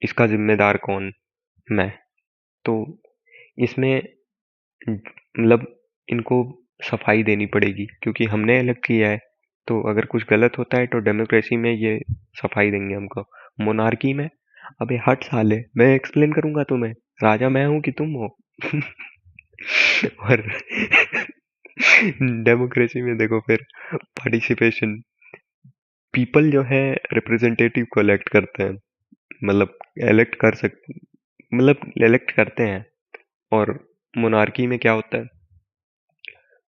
इसका जिम्मेदार कौन? मैं। तो इसमें मतलब इनको सफाई देनी पड़ेगी क्योंकि हमने इलेक्ट किया है। तो अगर कुछ गलत होता है तो डेमोक्रेसी में ये सफाई देंगे हमको। मोनार्की में, अबे हट साले, मैं एक्सप्लेन करूंगा तुम्हें। राजा मैं हूं कि तुम हो? और डेमोक्रेसी में देखो फिर पार्टिसिपेशन, पीपल जो है रिप्रेजेंटेटिव को इलेक्ट करते हैं, मतलब इलेक्ट कर सकते, मतलब इलेक्ट करते हैं। और मोनार्की में क्या होता है?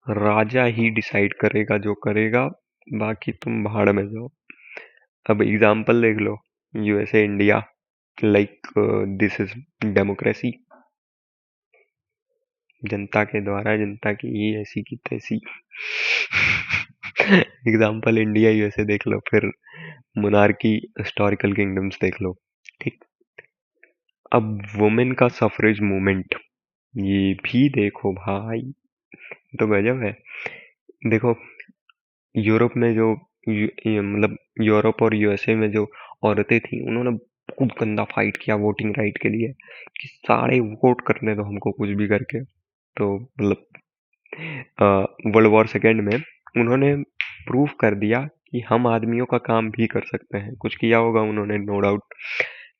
राजा ही डिसाइड करेगा जो करेगा, बाकी तुम भाड़ में जाओ। अब एग्जाम्पल देख लो, USA, India, like this is democracy, जनता के द्वारा, जनता की ही ऐसी की तैसी। एग्जाम्पल इंडिया यूएसए देख लो, फिर मोनार्की, हिस्टोरिकल किंगडम्स देख लो। ठीक। अब वुमेन का सफरेज मूवमेंट, ये भी देखो भाई, तो गजब है। देखो, यूरोप में जो मतलब यूरोप और यूएसए में जो औरतें थी, उन्होंने बहुत गंदा फाइट किया वोटिंग राइट के लिए, कि सारे वोट करने दो हमको कुछ भी करके। तो मतलब वर्ल्ड वॉर सेकेंड में उन्होंने प्रूव कर दिया कि हम आदमियों का काम भी कर सकते हैं। कुछ किया होगा उन्होंने, नो डाउट।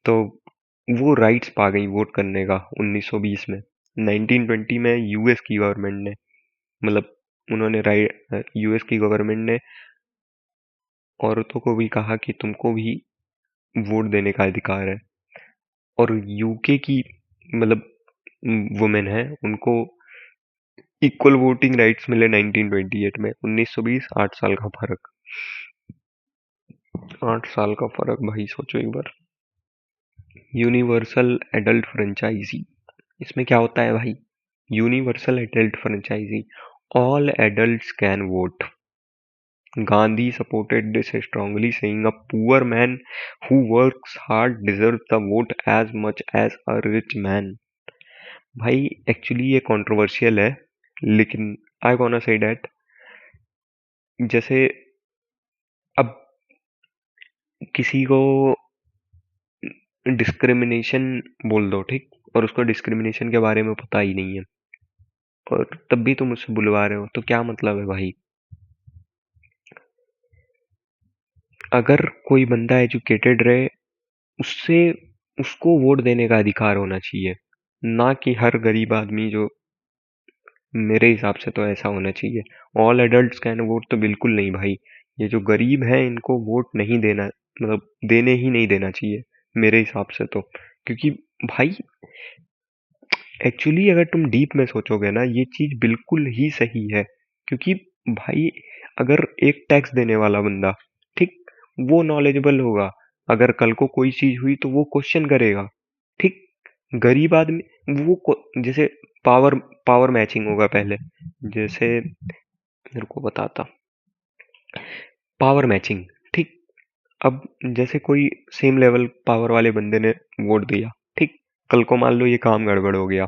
तो वो राइट्स पा गई वोट करने का 1920 में। 1920 में यूएस की गवर्नमेंट ने, मतलब उन्होंने यूएस की गवर्नमेंट ने औरतों को भी कहा कि तुमको भी वोट देने का अधिकार है। और यूके की, मतलब वुमेन है, उनको इक्वल वोटिंग राइट्स मिले 1928 में। 1920, 8 साल का फर्क। 8 साल का फर्क भाई, सोचो एक बार। यूनिवर्सल एडल्ट फ्रेंचाइजी, इसमें क्या होता है भाई? Universal adult franchise, all adults can vote. Gandhi supported this strongly, saying a poor man who works hard deserves the vote as much as a rich man. भाई एक्चुअली ये controversial है, लेकिन I gonna say that, जैसे अब किसी को discrimination बोल दो, ठीक, और उसको डिस्क्रिमिनेशन के बारे में पता ही नहीं है, और तब भी तुम उससे बुलवा रहे हो, तो क्या मतलब है भाई? अगर कोई बंदा एजुकेटेड रहे, उससे उसको वोट देने का अधिकार होना चाहिए, ना कि हर गरीब आदमी जो, मेरे हिसाब से तो ऐसा होना चाहिए। ऑल एडल्ट्स कैन वोट तो बिल्कुल नहीं भाई। ये जो गरीब हैं इनको वोट नहीं देना, मतलब देने ही नहीं देना चाहिए मेरे हिसाब से तो। क्योंकि भाई एक्चुअली अगर तुम डीप में सोचोगे ना, ये चीज बिल्कुल ही सही है। क्योंकि भाई अगर एक टैक्स देने वाला बंदा, ठीक, वो नॉलेजेबल होगा, अगर कल को कोई चीज हुई तो वो क्वेश्चन करेगा, ठीक। गरीब आदमी जैसे पावर पावर मैचिंग होगा पहले, जैसे मेरे को बताता, पावर मैचिंग, ठीक। अब जैसे कोई सेम लेवल पावर वाले बंदे ने वोट दिया, ठीक, कल को मान लो ये काम गड़बड़ हो गया,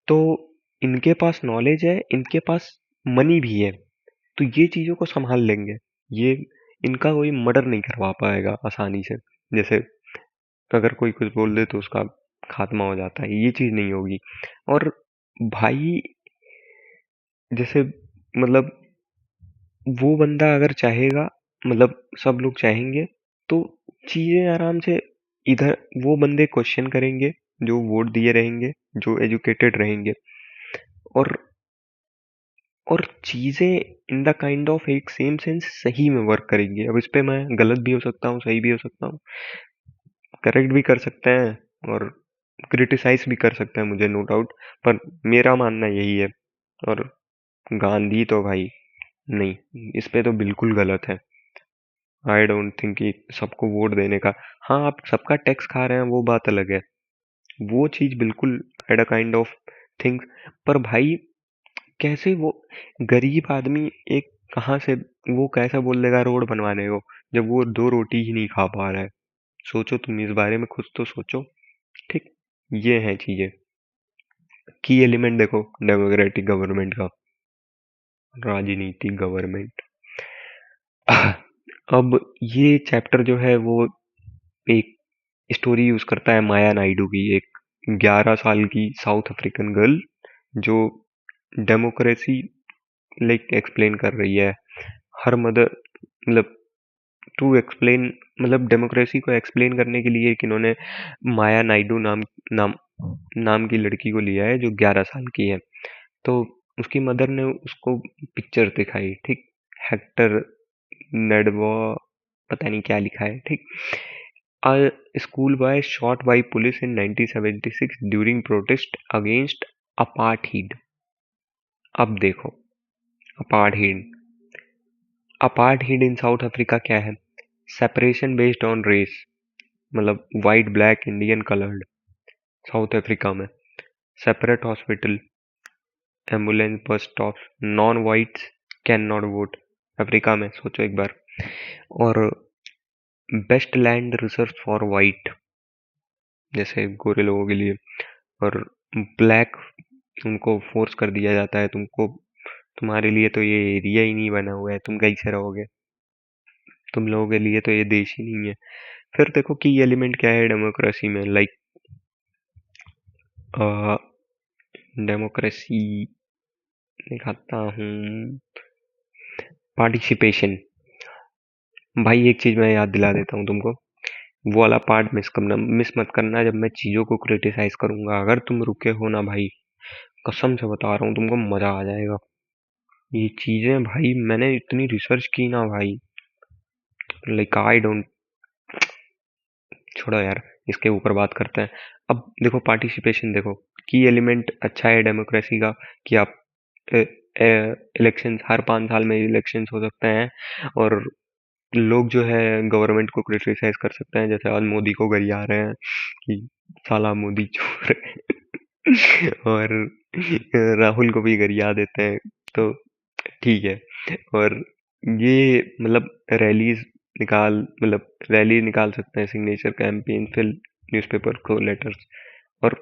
तो इनके पास नॉलेज है, इनके पास मनी भी है, तो ये चीजों को संभाल लेंगे। ये इनका कोई मर्डर नहीं करवा पाएगा आसानी से। जैसे अगर कोई कुछ बोल दे तो उसका खात्मा हो जाता है, ये चीज नहीं होगी। और भाई जैसे, मतलब वो बंदा अगर चाहेगा, मतलब सब लोग चाहेंगे, तो चीजें आराम से, इधर वो बंदे क्वेश्चन करेंगे जो वोट दिए रहेंगे, जो एजुकेटेड रहेंगे, और और चीजें इन द काइंड ऑफ एक सेम सेंस सही में वर्क करेंगी। अब इस पे मैं गलत भी हो सकता हूँ, सही भी हो सकता हूँ, करेक्ट भी कर सकते हैं और क्रिटिसाइज भी कर सकते हैं मुझे, नो डाउट, पर मेरा मानना यही है। और गांधी तो भाई नहीं, इस पे तो बिल्कुल गलत है। आई डोंट थिंक कि सबको वोट देने का, हाँ आप सबका टैक्स खा रहे हैं वो बात अलग है, वो चीज बिल्कुल at a kind of things. पर भाई कैसे वो गरीब आदमी एक कहाँ से, वो कैसे बोल देगा रोड बनवाने को जब वो दो रोटी ही नहीं खा पा रहा है। सोचो तुम इस बारे में खुद तो सोचो। ठीक, ये हैं चीजें। की एलिमेंट देखो डेमोक्रेटिक गवर्नमेंट का, राजनीतिक गवर्नमेंट। अब ये चैप्टर जो है वो एक स्टोरी यूज करता है माया नायडू की, एक 11 साल की साउथ अफ्रीकन गर्ल जो डेमोक्रेसी लाइक एक्सप्लेन कर रही है। हर मदर मतलब टू एक्सप्लेन, मतलब डेमोक्रेसी को एक्सप्लेन करने के लिए एक इन्होंने माया नायडू नाम नाम की लड़की को लिया है जो 11 साल की है। तो उसकी मदर ने उसको पिक्चर दिखाई, ठीक, हेक्टर नेडवा, पता नहीं क्या लिखा है, ठीक। A school boy shot by police in 1976 during protest against apartheid। अब देखो, apartheid, apartheid in South Africa क्या है? सेपरेशन बेस्ड ऑन रेस, मतलब white black Indian coloured. South Africa में separate hospital, ambulance bus stop, non whites can not vote. Africa में सोचो एक बार। और best land reserve for white, जैसे गोरे लोगों के लिए। और ब्लैक उनको फोर्स कर दिया जाता है, तुमको, तुम्हारे लिए तो ये एरिया ही नहीं बना हुआ है, तुम कैसे रहोगे, तुम लोगों के लिए तो ये देश ही नहीं है। फिर देखो की एलिमेंट क्या है डेमोक्रेसी में, लाइक डेमोक्रेसी दिखाता हूँ, पार्टिसिपेशन। भाई एक चीज मैं याद दिला देता हूँ तुमको, वो वाला पार्ट मिस मत करना जब मैं चीजों को क्रिटिसाइज करूंगा। अगर तुम रुके हो ना भाई, कसम से बता रहा हूँ तुमको मजा आ जाएगा। ये चीजें भाई मैंने इतनी रिसर्च की ना भाई, लाइक आई डोंट, छोड़ो यार, इसके ऊपर बात करते हैं। अब देखो पार्टिसिपेशन देखो, की एलिमेंट अच्छा है डेमोक्रेसी का कि आप इलेक्शन, हर 5 साल में इलेक्शंस हो सकते हैं और लोग जो है गवर्नमेंट को क्रिटिसाइज कर सकते हैं। जैसे आज मोदी को गरिया रहे हैं कि साला मोदी चोर है और राहुल को भी गरिया देते हैं, तो ठीक है। और ये मतलब रैलीज मतलब रैली निकाल सकते हैं, सिग्नेचर कैंपेन, फिर न्यूज़पेपर को लेटर्स। और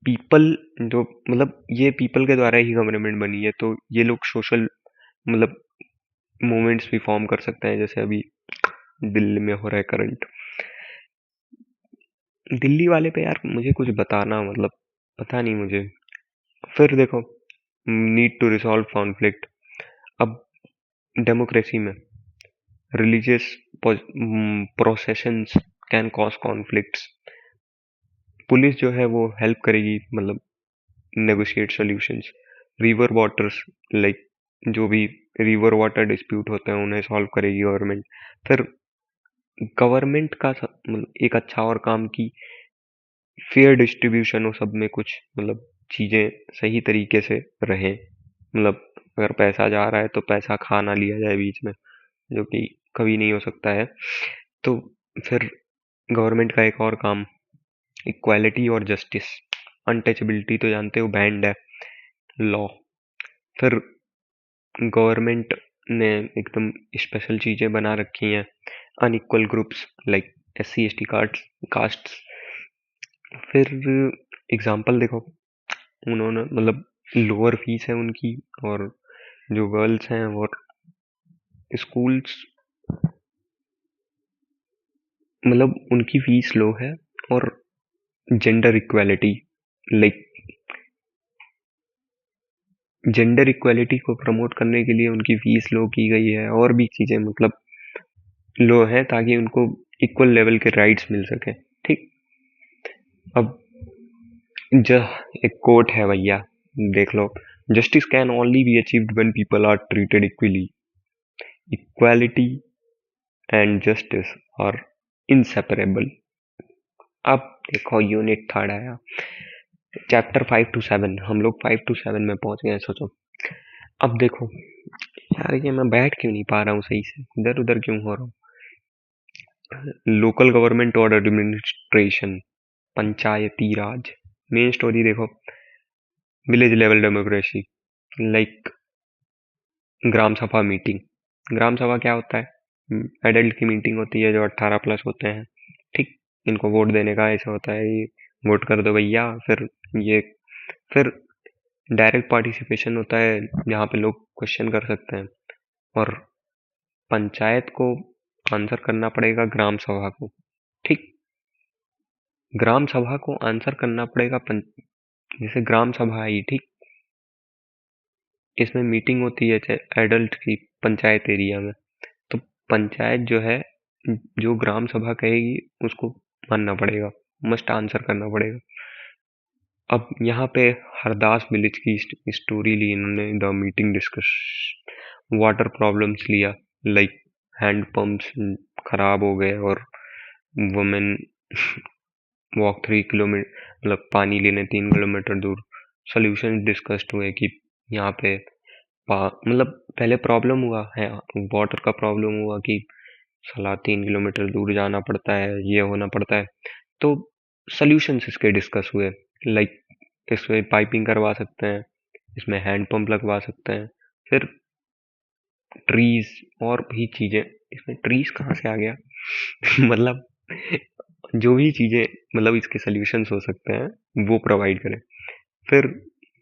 पीपल जो, मतलब ये पीपल के द्वारा ही गवर्नमेंट बनी है, तो ये लोग सोशल मतलब मूवमेंट्स भी फॉर्म कर सकते हैं, जैसे अभी दिल्ली में हो रहा है करंट। दिल्ली वाले पे यार मुझे कुछ बताना, मतलब पता नहीं मुझे। फिर देखो नीड टू रिसॉल्व कॉन्फ्लिक्ट। अब डेमोक्रेसी में religious processions can cause conflicts. Police जो है वो हेल्प करेगी, मतलब negotiate solutions. River waters, like जो भी रिवर वाटर डिस्प्यूट होते हैं उन्हें सॉल्व करेगी गवर्नमेंट। फिर गवर्नमेंट का मतलब एक अच्छा और काम की फेयर डिस्ट्रीब्यूशन हो सब में, कुछ मतलब चीजें सही तरीके से रहें। मतलब अगर पैसा जा रहा है तो पैसा खा ना लिया जाए बीच में, जो कि कभी नहीं हो सकता है। तो फिर गवर्नमेंट का एक और काम, इक्वालिटी और जस्टिस। अनटचेबिलिटी तो जानते हो बैंड है लॉ। फिर गवर्नमेंट ने एकदम स्पेशल चीजें बना रखी हैं, unequal groups like SC ST caste. फिर एग्जाम्पल देखो, उन्होंने मतलब लोअर फीस है उनकी, और जो गर्ल्स हैं वो स्कूल्स, मतलब उनकी फीस लो है। और gender equality, like gender equality को प्रमोट करने के लिए उनकी फीस लो की गई है, और भी चीजें मतलब लो है ताकि उनको इक्वल लेवल के राइट्स मिल सके। ठीक। अब जो एक कोट है भैया, देख लो, justice can only be achieved when people are treated equally. Equality and justice are inseparable. अब देखो यूनिट थर्ड आया, चैप्टर 5 to 7, हम लोग 5 to 7 में पहुंच गए। सोचो अब देखो यार, ये मैं बैठ क्यों नहीं पा रहा हूँ सही से, इधर उधर क्यों हो रहा हूँ। लोकल गवर्नमेंट और एडमिनिस्ट्रेशन, पंचायती राज। मेन स्टोरी देखो, विलेज लेवल डेमोक्रेसी, लाइक ग्राम सभा मीटिंग। ग्राम सभा क्या होता है? एडल्ट की मीटिंग होती है जो 18+ होते हैं। ठीक, इनको वोट देने का ऐसा होता है, ये वोट कर दो भैया। ये फिर डायरेक्ट पार्टिसिपेशन होता है जहाँ पे लोग क्वेश्चन कर सकते हैं। और पंचायत को आंसर करना पड़ेगा ग्राम सभा को। ठीक, ग्राम सभा को आंसर करना पड़ेगा जैसे ग्राम सभा आई, ठीक, इसमें मीटिंग होती है एडल्ट की पंचायत एरिया में। तो पंचायत जो है, जो ग्राम सभा कहेगी उसको मानना पड़ेगा, मस्ट आंसर करना पड़ेगा। अब यहाँ पे हरदास विलेज की स्टोरी ली इन्होंने, the meeting discuss. Water problems लिया, लाइक हैंड पंप्स खराब हो गए और वुमेन वॉक 3 किलोमीटर, मतलब पानी लेने 3 किलोमीटर दूर। सोल्यूशन डिस्कस्ड हुए कि यहाँ पे मतलब पहले प्रॉब्लम हुआ है, वाटर का प्रॉब्लम हुआ कि साला 3 किलोमीटर दूर जाना पड़ता है, ये होना पड़ता है। तो सोल्यूशंस इसके डिस्कस हुए, लाइक इसमें पाइपिंग करवा सकते हैं, इसमें हैंड पंप लगवा सकते हैं, फिर ट्रीज और भी चीजें। इसमें ट्रीज कहाँ से आ गया? मतलब जो भी चीजें, मतलब इसके सोल्यूशंस हो सकते हैं वो प्रोवाइड करें। फिर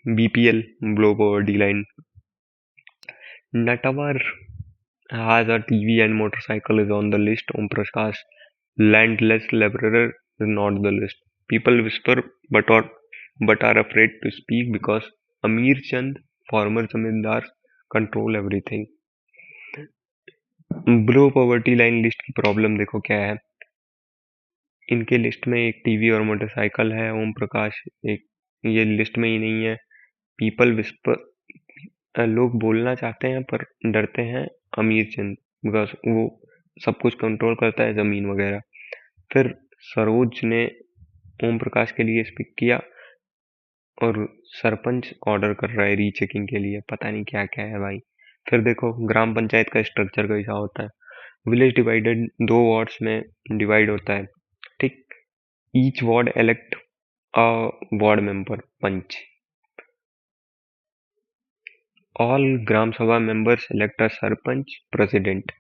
BPL, blow poverty line. Natwar has a TV and motorcycle is on the list. Om Prakash, landless laborer is not the list. People whisper but are afraid to speak because Amir Chand, former zamindars, control everything. Blow poverty line list की problem देखो क्या है। इनके list में एक TV और motorcycle है। ओम प्रकाश एक, ये लिस्ट में ही नहीं है। पीपल विस्पर, लोग बोलना चाहते हैं पर डरते हैं अमीर चंद, बिकॉज वो सब कुछ कंट्रोल करता है, जमीन वगैरह। फिर सरोज ने ओम प्रकाश के लिए स्पीक किया और सरपंच ऑर्डर कर रहा है रीचेकिंग के लिए, पता नहीं क्या क्या है भाई। फिर देखो ग्राम पंचायत का स्ट्रक्चर कैसा होता है। विलेज डिवाइडेड, 2 वार्ड्स में डिवाइड होता है। ठीक, each ward elect a ward member, panch. All gram sabha members elect a sarpanch, president.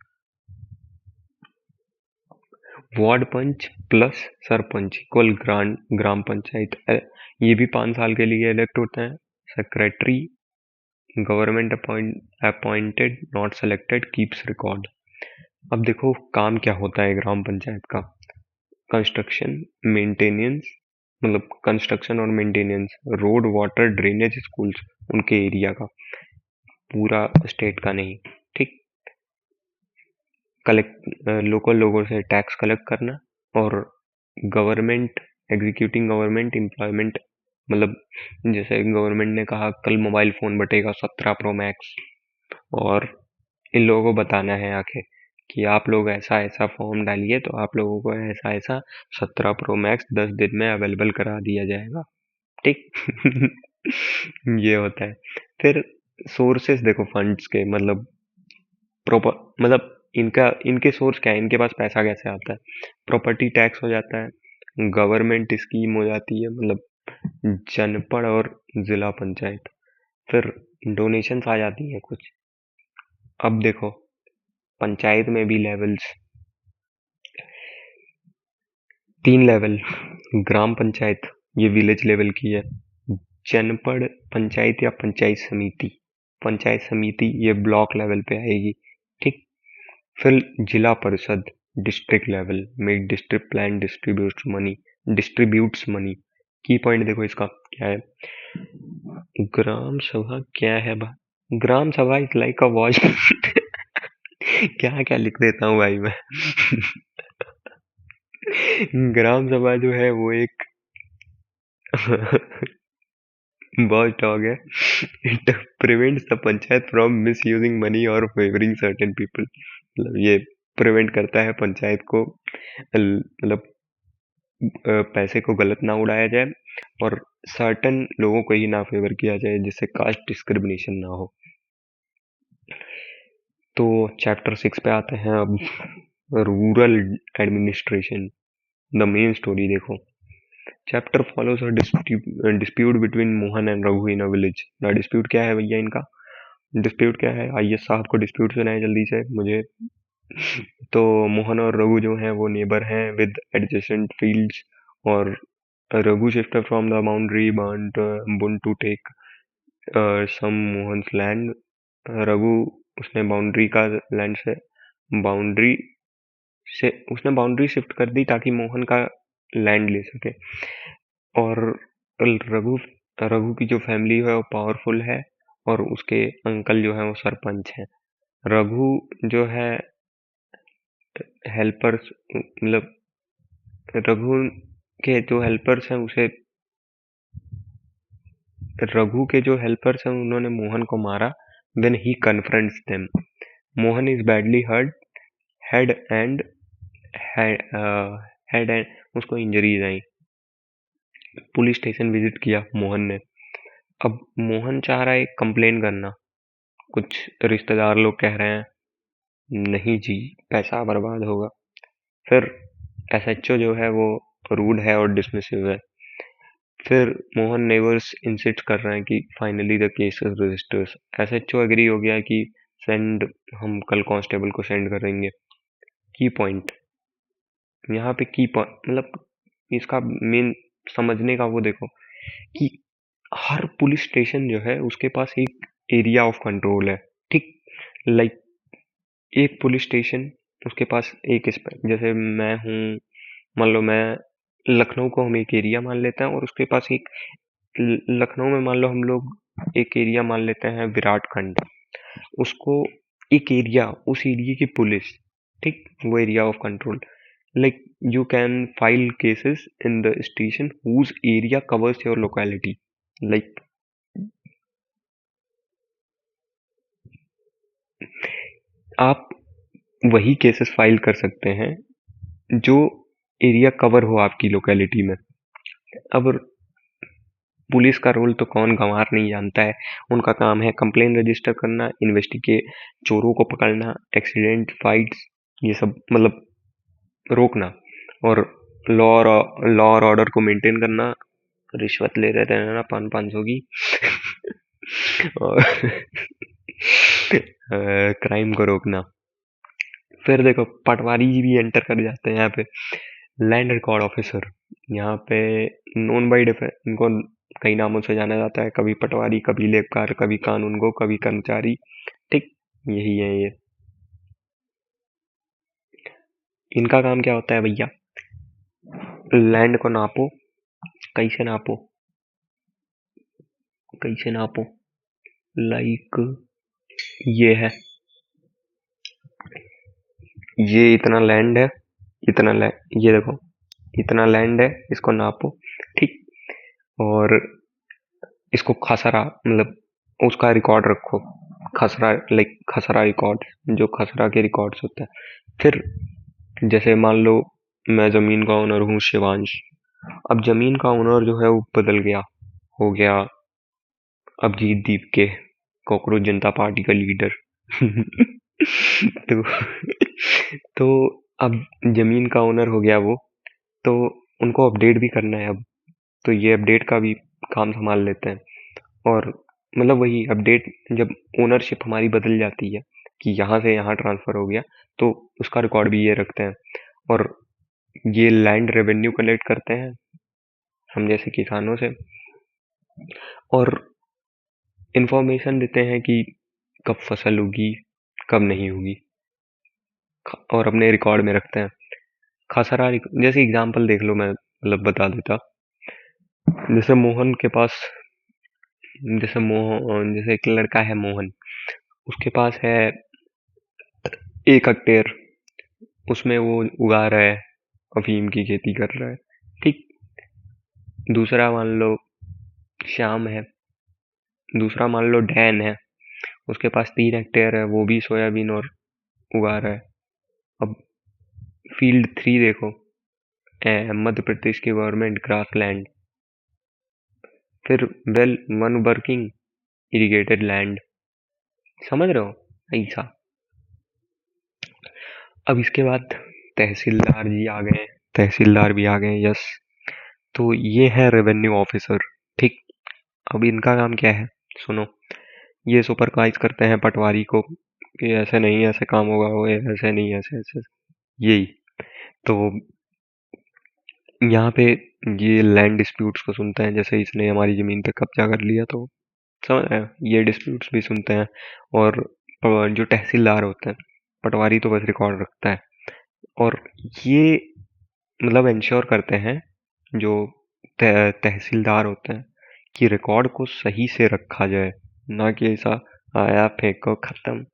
Ward panch plus sarpanch equal gram panchayat. ये भी 5 साल के लिए इलेक्ट होते हैं। Secretary, government appointed not selected, keeps record. अब देखो काम क्या होता है ग्राम पंचायत का। कंस्ट्रक्शन, मेंटेनेंस, मतलब कंस्ट्रक्शन और maintenance, road, water, drainage, schools, उनके एरिया का, पूरा स्टेट का नहीं। ठीक, लोकल लोगों से टैक्स कलेक्ट करना और गवर्नमेंट, एग्जीक्यूटिंग गवर्नमेंट एम्प्लॉयमेंट, मतलब जैसे गवर्नमेंट ने कहा कल मोबाइल फोन बटेगा 17 प्रो मैक्स, और इन लोगों को बताना है आके कि आप लोग ऐसा ऐसा फॉर्म डालिए तो आप लोगों को ऐसा ऐसा 17 प्रो मैक्स 10 दिन में अवेलेबल करा दिया जाएगा। ठीक। ये होता है। फिर सोर्सेस देखो फंड्स के, मतलब प्रॉपर, मतलब इनके सोर्स क्या है, इनके पास पैसा कैसे आता है। प्रॉपर्टी टैक्स हो जाता है, गवर्नमेंट स्कीम हो जाती है, मतलब जनपद और जिला पंचायत। फिर डोनेशंस आ जाती है कुछ। अब देखो पंचायत में भी लेवल्स, 3 लेवल। ग्राम पंचायत, ये विलेज लेवल की है। जनपद पंचायत या पंचायत समिति, पंचायत समिति ये ब्लॉक लेवल पे आएगी। ठीक, फिर जिला परिषद, डिस्ट्रिक्ट लेवल में डिस्ट्रिक्ट प्लान डिस्ट्रीब्यूट्स मनी। की पॉइंट देखो इसका क्या है। ग्राम सभा क्या है ग्राम सभा इज लाइक अ वॉच। क्या क्या लिख देता हूँ भाई मैं। ग्राम सभा जो है वो एक वॉच डॉग है। It prevents the panchayat from miss using money और फेवरिंग सर्टेन पीपल। मतलब ये प्रिवेंट करता है पंचायत को, मतलब पैसे को गलत ना उड़ाया जाए और सर्टन लोगों को ही ना फेवर किया जाए, जिससे कास्ट डिस्क्रिमिनेशन ना हो। तो चैप्टर 6 पे आते हैं अब। Rural administration, the main story देखो। Chapter follows a dispute between Mohan and Raghu in a village. ना डिस्प्यूट क्या है भैया इनका? डिस्प्यूट क्या है? आइए साहब को डिस्प्यूट सुनाए जल्दी से मुझे। तो मोहन और रघु जो हैं वो नेबर हैं विद एडजेसेंट फील्ड्स, और Raghu shifted from the boundary but began to take some Mohan's land. Raghu उसने बाउंड्री उसने बाउंड्री शिफ्ट कर दी ताकि मोहन का लैंड ले सके। और रघु रघु की जो फैमिली है वो पावरफुल है, और उसके अंकल जो है वो सरपंच हैं। रघु जो है हेल्पर्स, मतलब रघु के जो हेल्पर्स हैं उसे रघु के जो हेल्पर्स हैं उन्होंने मोहन को मारा। When he confronts them, Mohan is badly hurt, head and head and उसको इंजरीज आई। पुलिस स्टेशन विजिट किया मोहन ने। अब मोहन चाह रहा है कंप्लेन करना। कुछ रिश्तेदार लोग कह रहे हैं नहीं जी, पैसा बर्बाद होगा। फिर एसएचओ जो है वो रूड है और डिसमिसिव है। फिर मोहन नेबर्स इंसिस्ट कर रहे हैं कि finally the case is registers. SHO agree हो गया कि सेंड, हम कल कांस्टेबल को सेंड करेंगे। की पॉइंट यहाँ पे, की पॉइंट मतलब इसका मेन समझने का वो देखो कि हर पुलिस स्टेशन जो है उसके पास एक एरिया ऑफ कंट्रोल है, ठीक। लाइक एक पुलिस स्टेशन उसके पास एक जैसे मैं हूँ, मान लो मैं लखनऊ को हम एक एरिया मान लेते हैं, और उसके पास एक लखनऊ में मान लो हम लोग एक एरिया मान लेते हैं विराटखंड। उसको एक एरिया, उस एरिया की पुलिस, ठीक, वो area of control. Like you can file cases in the station whose area covers your locality. Like आप वही केसेस फाइल कर सकते हैं जो एरिया कवर हो आपकी लोकेलिटी में। अब पुलिस का रोल तो कौन गंवार नहीं जानता है। उनका काम है कंप्लेन रजिस्टर करना, इन्वेस्टिगेट, चोरों को पकड़ना, एक्सीडेंट, फाइट्स, ये सब मतलब रोकना, और लॉ और ऑर्डर को मेंटेन करना, रिश्वत ले रहे रहना 500 की और क्राइम को रोकना। फिर देखो पटवारी जी भी एंटर कर जाते हैं यहाँ पे। लैंड रिकॉर्ड ऑफिसर, यहाँ पे नोन बाई डिफरेंट, इनको कई नामों से जाना जाता है, कभी पटवारी, कभी लेखकार, कभी कानूनगो, कभी कर्मचारी, ठीक, यही है ये। इनका काम क्या होता है भैया? लैंड को नापो। कैसे नापो? कैसे नापो? लाइक ये है, ये इतना लैंड है, इतना लैंड, ये देखो इतना लैंड है, इसको नापो, ठीक। और इसको खसरा, मतलब उसका रिकॉर्ड रखो। खसरा, लाइक खसरा रिकॉर्ड, जो खसरा के रिकॉर्ड्स होते हैं। फिर जैसे मान लो मैं जमीन का ओनर हूँ शिवांश। अब जमीन का ओनर जो है वो बदल गया, हो गया अभिजीत दीप के, कॉकरोच जनता पार्टी का लीडर तो तो अब जमीन का ओनर हो गया वो, तो उनको अपडेट भी करना है अब। तो ये अपडेट का भी काम संभाल लेते हैं। और मतलब वही अपडेट, जब ओनरशिप हमारी बदल जाती है कि यहाँ से यहाँ ट्रांसफर हो गया, तो उसका रिकॉर्ड भी ये रखते हैं। और ये लैंड रेवेन्यू कलेक्ट करते हैं हम जैसे किसानों से, और इंफॉर्मेशन देते हैं कि कब फसल उगी, कब नहीं उगी, और अपने रिकॉर्ड में रखते हैं। खसरा जैसे एग्जांपल देख लो, मैं मतलब बता देता। जैसे मोहन के पास, जैसे एक लड़का है मोहन, उसके पास है 1 हेक्टेयर, उसमें वो उगा रहा है, अफीम की खेती कर रहा है, ठीक। दूसरा मान लो श्याम है, दूसरा मान लो डैन है, उसके पास 3 हेक्टेयर है, वो भी सोयाबीन और उगा रहा है। अब फील्ड 3 देखो, मध्य प्रदेश की गवर्नमेंट ग्रासलैंड। फिर well one working irrigated land, समझ रहे हो ऐसा। अब इसके बाद तहसीलदार जी आ गए, तहसीलदार भी आ गए, यस। तो ये है रेवेन्यू ऑफिसर, ठीक। अब इनका काम क्या है, सुनो। ये सुपरवाइज करते हैं पटवारी को कि ऐसे नहीं ऐसे काम होगा, वो ऐसे नहीं ऐसे ऐसे, यही। तो यहाँ पे ये लैंड डिस्प्यूट्स को सुनते हैं, जैसे इसने हमारी जमीन पे कब्जा कर लिया, तो समझ रहे हैं, ये डिस्प्यूट्स भी सुनते हैं। और जो तहसीलदार होते हैं, पटवारी तो बस रिकॉर्ड रखता है, और ये मतलब इंश्योर करते हैं जो तहसीलदार होते हैं कि रिकॉर्ड को सही से रखा जाए, ना कि ऐसा आया फेंको खत्म।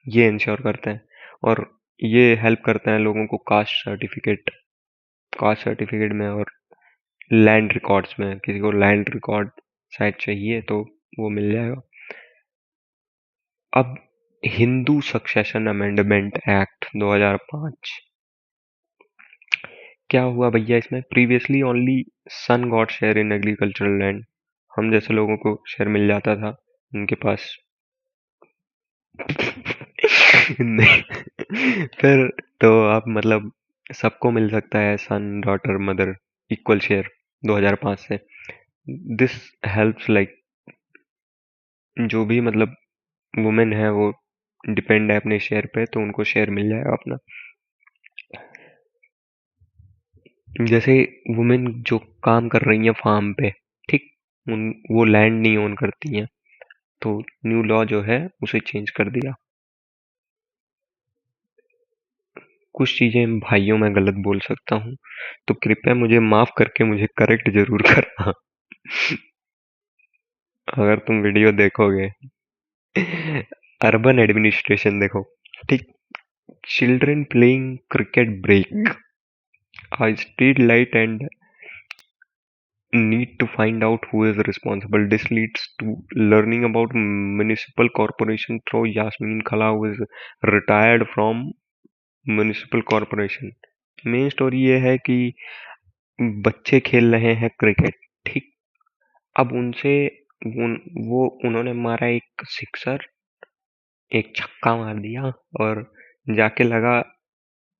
ये इंश्योर करते हैं, और ये हेल्प करते हैं लोगों को कास्ट सर्टिफिकेट में और लैंड रिकॉर्ड्स में। किसी को लैंड रिकॉर्ड शायद चाहिए तो वो मिल जाएगा। अब हिंदू सक्सेशन अमेंडमेंट एक्ट 2005, क्या हुआ भैया इसमें, previously only son got share in agricultural land, हम जैसे लोगों को शेयर मिल जाता था, उनके पास नहीं। फिर तो अब मतलब सबको मिल सकता है son daughter mother equal share 2005 से। दिस हेल्प्स लाइक जो भी मतलब वुमेन है वो डिपेंड है अपने शेयर पे, तो उनको शेयर मिल जाएगा अपना। जैसे वुमेन जो काम कर रही हैं फार्म पे, ठीक, उन वो लैंड नहीं ओन करती हैं, तो न्यू लॉ जो है उसे चेंज कर दिया। कुछ चीजें भाइयों मैं गलत बोल सकता हूँ, तो कृपया मुझे माफ करके मुझे करेक्ट जरूर करना। अगर तुम वीडियो देखोगे। अर्बन एडमिनिस्ट्रेशन देखो, ठीक। Children playing cricket break a street light and need to find out who is responsible. This leads to learning about municipal corporation through Yasmin Khala, who is retired from municipal corporation. Main story ये है कि बच्चे खेल रहे हैं cricket, ठीक। अब उनसे वो उन्होंने मारा एक सिक्सर, एक छक्का मार दिया, और जाके लगा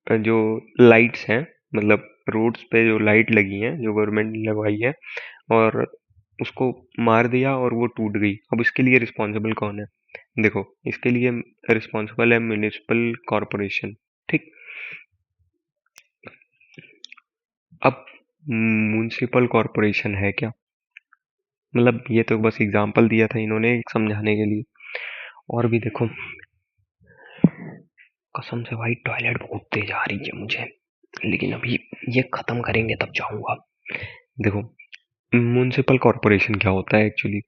जो लाइट्स हैं, मतलब रोड्स पे जो लाइट लगी हैं जो गवर्नमेंट ने लगवाई है, और उसको मार दिया और वो टूट गई। अब इसके लिए रिस्पॉन्सिबल कौन है, देखो इसके लिए रिस्पॉन्सिबल है म्यूनिसिपल कॉरपोरेशन, ठीक। अब म्यूनिसिपल कॉरपोरेशन है क्या, मतलब ये तो बस एग्जांपल दिया था इन्होंने एक समझाने के लिए। और भी देखो, कसम से भाई टॉयलेट बहुत तेज आ रही है मुझे, लेकिन अभी ये खत्म करेंगे तब जाऊंगा। देखो, म्यूनिसिपल कॉरपोरेशन क्या होता है एक्चुअली,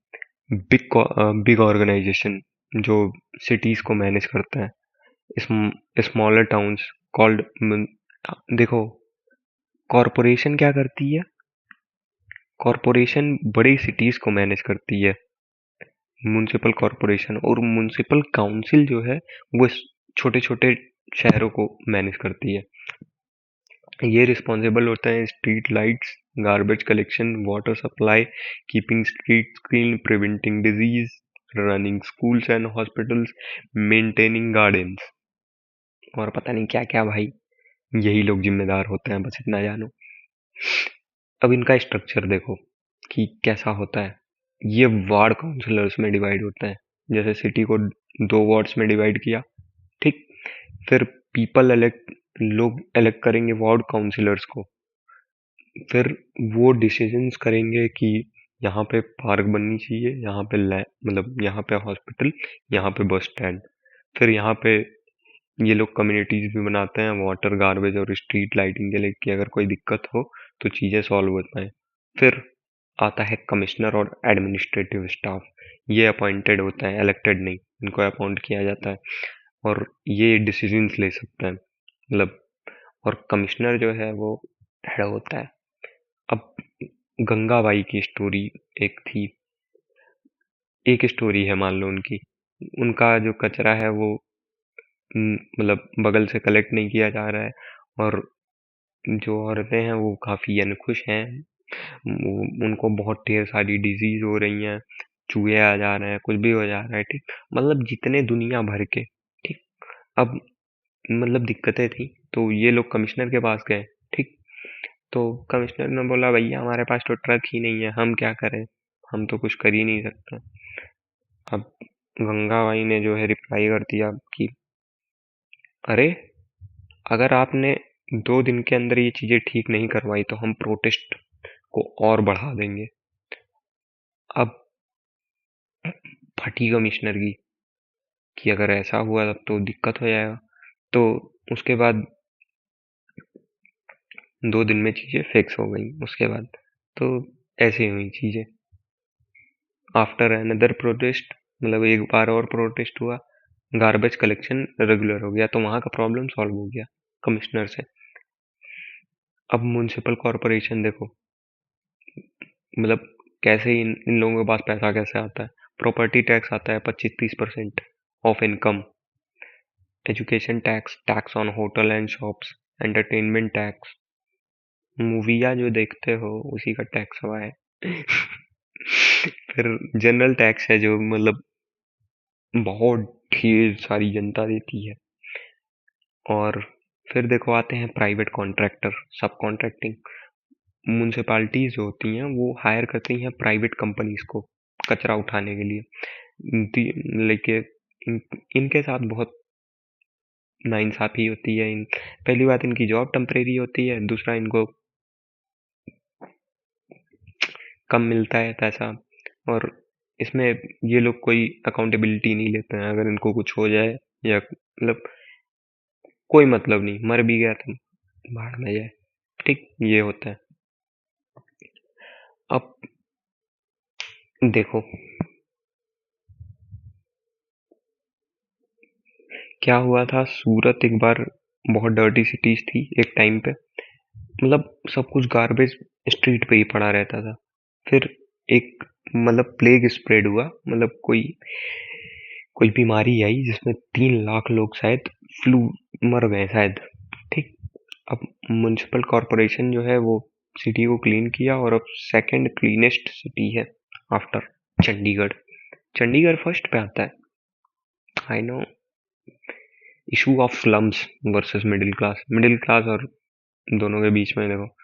बिग ऑर्गेनाइजेशन जो सिटीज को मैनेज करता है, स्मॉलर टाउन्स कॉल्ड। देखो, कॉरपोरेशन क्या करती है, कॉरपोरेशन बड़ी सिटीज को मैनेज करती है, म्यूनिसिपल कॉरपोरेशन, और म्यूनिसिपल काउंसिल जो है वो छोटे छोटे शहरों को मैनेज करती है। ये रिस्पॉन्सिबल होता है street lights, garbage collection, water supply, keeping street clean, preventing disease, running schools and hospitals, maintaining gardens, और पता नहीं क्या क्या भाई, यही लोग जिम्मेदार होते हैं, बस इतना जानो। अब इनका स्ट्रक्चर देखो कि कैसा होता है। ये वार्ड काउंसिलर्स में डिवाइड होता है, जैसे सिटी को 2 वार्ड्स में डिवाइड किया, ठीक। फिर लोग इलेक्ट करेंगे वार्ड काउंसिलर्स को, फिर वो डिसीजंस करेंगे कि यहाँ पे पार्क बननी चाहिए, यहाँ पे मतलब यहाँ पे हॉस्पिटल, यहाँ पे बस स्टैंड। फिर यहाँ पे ये लोग कम्युनिटीज भी बनाते हैं वाटर, गार्बेज और स्ट्रीट लाइटिंग के लिए, कि अगर कोई दिक्कत हो तो चीज़ें सॉल्व हो पाए। फिर आता है कमिश्नर और एडमिनिस्ट्रेटिव स्टाफ, ये अपॉइंटेड होता है, इलेक्टेड नहीं, इनको अपॉइंट किया जाता है, और ये डिसीजंस ले सकते हैं, मतलब। और कमिश्नर जो है वो हेड होता है। अब गंगाबाई की स्टोरी एक थी, एक स्टोरी है मान लो उनकी, उनका जो कचरा है वो मतलब बगल से कलेक्ट नहीं किया जा रहा है, और जो औरतें हैं वो काफ़ी अनखुश हैं, उनको बहुत ढेर सारी डिजीज हो रही हैं, चूहे आ जा रहे हैं, कुछ भी हो जा रहा है, ठीक। मतलब जितने दुनिया भर के, ठीक। अब मतलब दिक्कतें थी, तो ये लोग कमिश्नर के पास गए। ठीक, तो कमिश्नर ने बोला भैया हमारे पास तो ट्रक ही नहीं है, हम क्या करें, हम तो कुछ कर ही नहीं सकते। अब गंगा भाई ने जो है रिप्लाई कर दिया कि अरे, अगर आपने 2 दिन के अंदर ये चीजें ठीक नहीं करवाई तो हम प्रोटेस्ट को और बढ़ा देंगे। अब फटी कमिश्नर की कि अगर ऐसा हुआ तब तो दिक्कत हो जाएगा। तो उसके बाद 2 दिन में चीजें फिक्स हो गई। उसके बाद तो ऐसे हुई चीजें। आफ्टर अनदर प्रोटेस्ट, मतलब एक बार और प्रोटेस्ट हुआ, गार्बेज कलेक्शन रेगुलर हो गया, तो वहां का प्रॉब्लम सॉल्व हो गया कमिश्नर से। अब म्युनिसिपल कॉरपोरेशन देखो, मतलब कैसे इन लोगों के पास पैसा कैसे आता है। प्रॉपर्टी टैक्स आता है 25-30% of income, education tax, tax on hotel and shops, entertainment tax, मूविया जो देखते हो उसी का टैक्स हुआ है। फिर जनरल टैक्स है जो मतलब बहुत ढेर सारी जनता देती है। और फिर देखो आते हैं प्राइवेट कॉन्ट्रैक्टर, सब कॉन्ट्रैक्टिंग। म्यूनसिपालिटीज जो होती हैं वो हायर करती हैं प्राइवेट कंपनीज को कचरा उठाने के लिए। लेकिन इनके साथ बहुत नाइंसाफी होती है। पहली बात, इनकी जॉब टेम्परेरी होती है, दूसरा इनको कम मिलता है पैसा, और इसमें ये लोग कोई अकाउंटेबिलिटी नहीं लेते हैं। अगर इनको कुछ हो जाए या मतलब कोई मतलब नहीं, मर भी गया तो भाड़ में जाए। ठीक, ये होता है। अब देखो क्या हुआ था। सूरत एक बार बहुत डर्टी सिटीज थी एक टाइम पे, मतलब सब कुछ गार्बेज स्ट्रीट पे ही पड़ा रहता था। फिर एक मतलब प्लेग स्प्रेड हुआ, मतलब कोई कोई बीमारी आई जिसमें 3 लाख लोग शायद फ्लू मर गए शायद। ठीक, अब म्युनिसिपल कॉरपोरेशन जो है वो सिटी को क्लीन किया, और अब सेकंड क्लीनेस्ट सिटी है आफ्टर चंडीगढ़। चंडीगढ़ फर्स्ट पे आता है। I know. Issue of slums versus middle class और दोनों के बीच में देखो,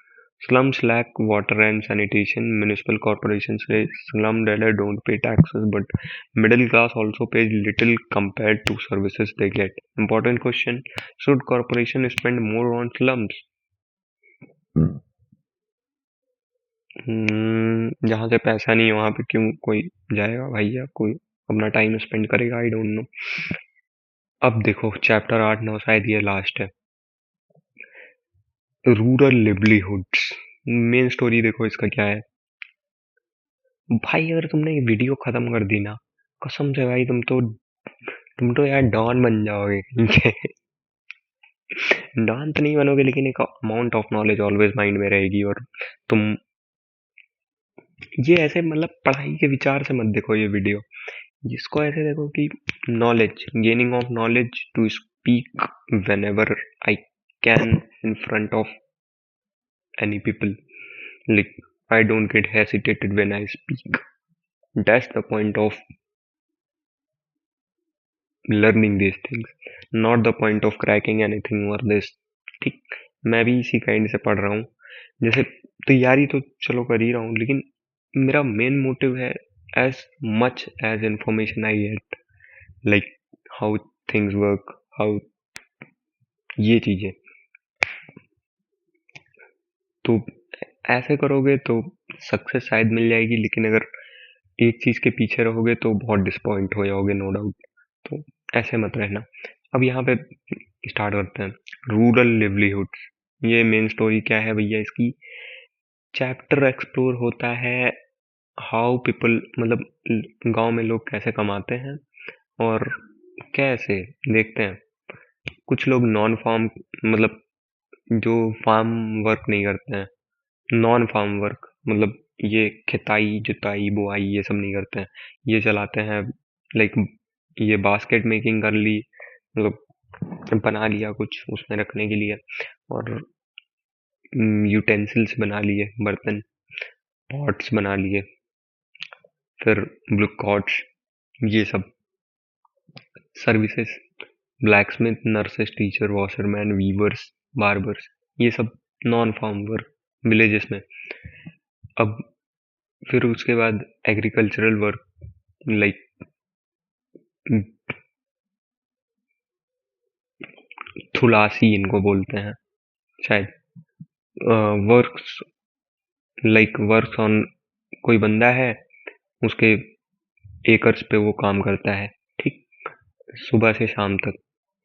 slums lack water and sanitation. Municipal corporations say slum dwellers don't pay taxes, but middle class also pays little compared to services they get. Important question: should corporation spend more on slums? जहाँ से पैसा नहीं है वहां पे क्यों कोई जाएगा भैया, कोई अपना टाइम स्पेंड करेगा? I don't know. अब देखो चैप्टर 8-9 शायद ये लास्ट है। रूरल लिवलीहुड्स, मेन स्टोरी देखो इसका क्या है। भाई अगर तुमने ये वीडियो खत्म कर दी ना, कसम से भाई तुम तो यार डॉन बन जाओगे। डॉन तो नहीं बनोगे, लेकिन एक amount of knowledge always mind में रहेगी। और तुम ये ऐसे मतलब पढ़ाई के विचार से मत देखो ये वीडियो, जिसको ऐसे देखो कि knowledge, gaining of knowledge to speak whenever I can in front of any people, like I don't get hesitated when I speak. That's the point of learning these things, not the point of cracking anything or this। ठीक, मैं भी इसी kind से पढ़ रहा हूँ। जैसे तैयारी तो चलो कर ही रहा हूँ, लेकिन मेरा मेन मोटिव है as much as information I get, like how things work, how ये चीजें। तो ऐसे करोगे तो सक्सेस शायद मिल जाएगी, लेकिन अगर एक चीज के पीछे रहोगे तो बहुत डिसपॉइंट हो जाओगे, नो डाउट। तो ऐसे मत रहना। अब यहाँ पे स्टार्ट करते हैं। रूरल लिवलीहुड्स, ये मेन स्टोरी क्या है भैया इसकी। चैप्टर एक्सप्लोर होता है हाउ पीपल, मतलब गांव में लोग कैसे कमाते हैं और कैसे देखते हैं। कुछ लोग नॉन फार्म, मतलब जो फार्म वर्क नहीं करते हैं, नॉन फार्म वर्क मतलब ये खिताई जुताई बुआई ये सब नहीं करते हैं, ये चलाते हैं। लाइक ये बास्केट मेकिंग कर ली, मतलब बना लिया कुछ उसमें रखने के लिए, और यूटेंसिल्स बना लिए, बर्तन पॉट्स बना लिए, फिर ब्लू कॉट्स, ये सब services. Blacksmith, nurses, teacher, washerman, weavers, barbers, ये सब नॉन फार्म वर्क विलेजेस में। अब फिर उसके बाद एग्रीकल्चरल वर्क लाइक थुलासी इनको बोलते हैं शायद, वर्क्स लाइक वर्क्स ऑन, कोई बंदा है उसके एकर्स पे वो काम करता है, ठीक, सुबह से शाम तक,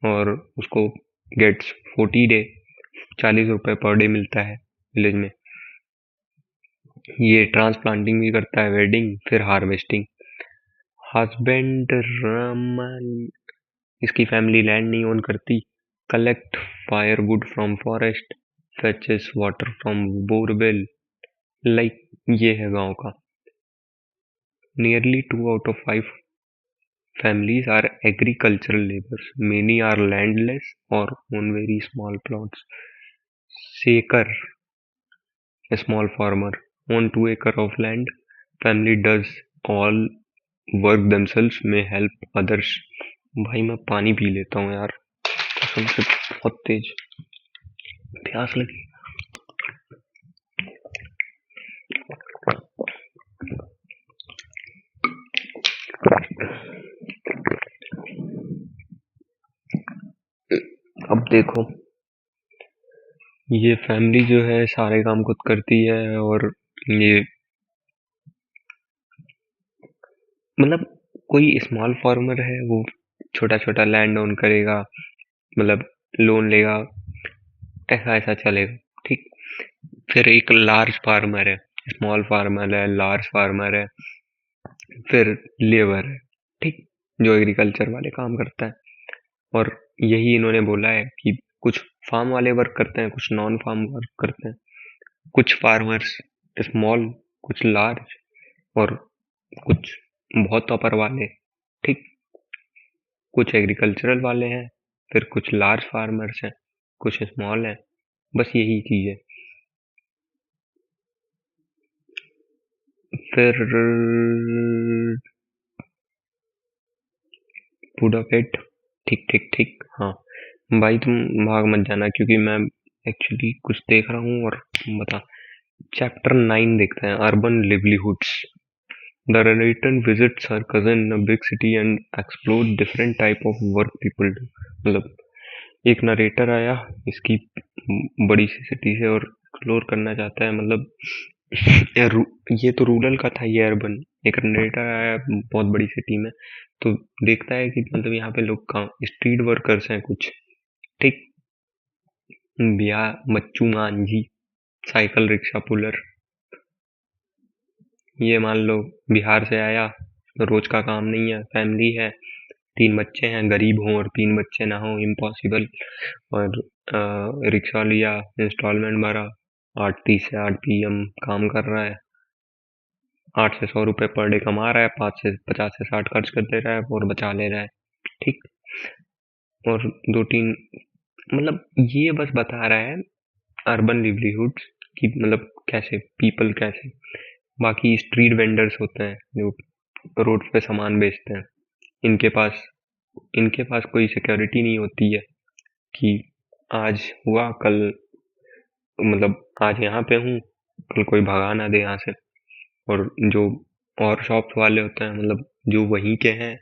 और उसको गेट्स 40 डे, 40 रुपए पर डे मिलता है विलेज में। ये ट्रांसप्लांटिंग भी करता है, वेडिंग, फिर हार्वेस्टिंग। हस्बैंड इसकी फैमिली लैंड नहीं ओन करती। Collect firewood from forest, फेचेस water from borewell, like ये है गांव का। Nearly 2 out of 5 families are agricultural laborers. Many are landless or own very small plots. Shaker, a small farmer, own 2 acre of land. Family does all work themselves, may help others. भाई मैं पानी P लेता हूँ यार, कसम से बहुत तेज प्यास लगी। अब देखो, ये फैमिली जो है सारे काम खुद करती है, और ये मतलब कोई स्मॉल फार्मर है वो छोटा छोटा लैंड ओन करेगा, मतलब लोन लेगा, ऐसा ऐसा चलेगा, ठीक। फिर एक लार्ज फार्मर है, स्मॉल फार्मर है, लार्ज फार्मर है, फिर लेबर है, ठीक, जो एग्रीकल्चर वाले काम करता है। और यही इन्होंने बोला है कि कुछ फार्म वाले वर्क करते हैं, कुछ नॉन फार्म वर्क करते हैं, कुछ फार्मर्स स्मॉल, कुछ लार्ज, और कुछ बहुत अपर वाले, ठीक, कुछ एग्रीकल्चरल वाले हैं, फिर कुछ लार्ज फार्मर्स हैं, कुछ स्मॉल हैं, बस यही चीज है। फिर फूड ऑफ इट, ठीक ठीक ठीक, हाँ भाई तुम भाग मत जाना क्योंकि मैं एक्चुअली कुछ देख रहा हूँ, और बता। चैप्टर 9 देखते हैं, urban लिवलीहुड्स। The narrator visits her cousin in a big city and explores different type of work people do. मतलब एक नरेटर आया इसकी बड़ी सी सिटी से और एक्सप्लोर करना चाहता है, मतलब ये तो रूरल का था, ये अर्बन। एक नरेटर आया बहुत बड़ी सिटी में, तो देखता है कि मतलब यहाँ पे लोग काम, स्ट्रीट वर्कर्स हैं कुछ, ठीक, Bihar Machchu Manjhi, cycle rickshaw puller, ये मान लो बिहार से आया, रोज का काम नहीं है, फैमिली है, 3 बच्चे हैं, गरीब हों और 3 बच्चे ना हों इम्पॉसिबल, और रिक्शा लिया, इंस्टॉलमेंट भरा, 8:30 से 8 PM काम कर रहा है, 8 से 100 रुपए पर डे कमा रहा है, 5 से 50 से 60 खर्च कर दे रहा है और बचा ले रहा है, ठीक। और 2-3 मतलब ये बस बता रहा है अर्बन लिवलीहुड्स की, मतलब कैसे पीपल कैसे। बाकी स्ट्रीट वेंडर्स होते हैं जो रोड पे सामान बेचते हैं, इनके पास इनके पास कोई सिक्योरिटी नहीं होती है कि आज हुआ कल, मतलब आज यहाँ पे हूँ, कल कोई भगा ना दे यहाँ से। और जो और शॉप्स वाले होते हैं, मतलब जो वहीं के हैं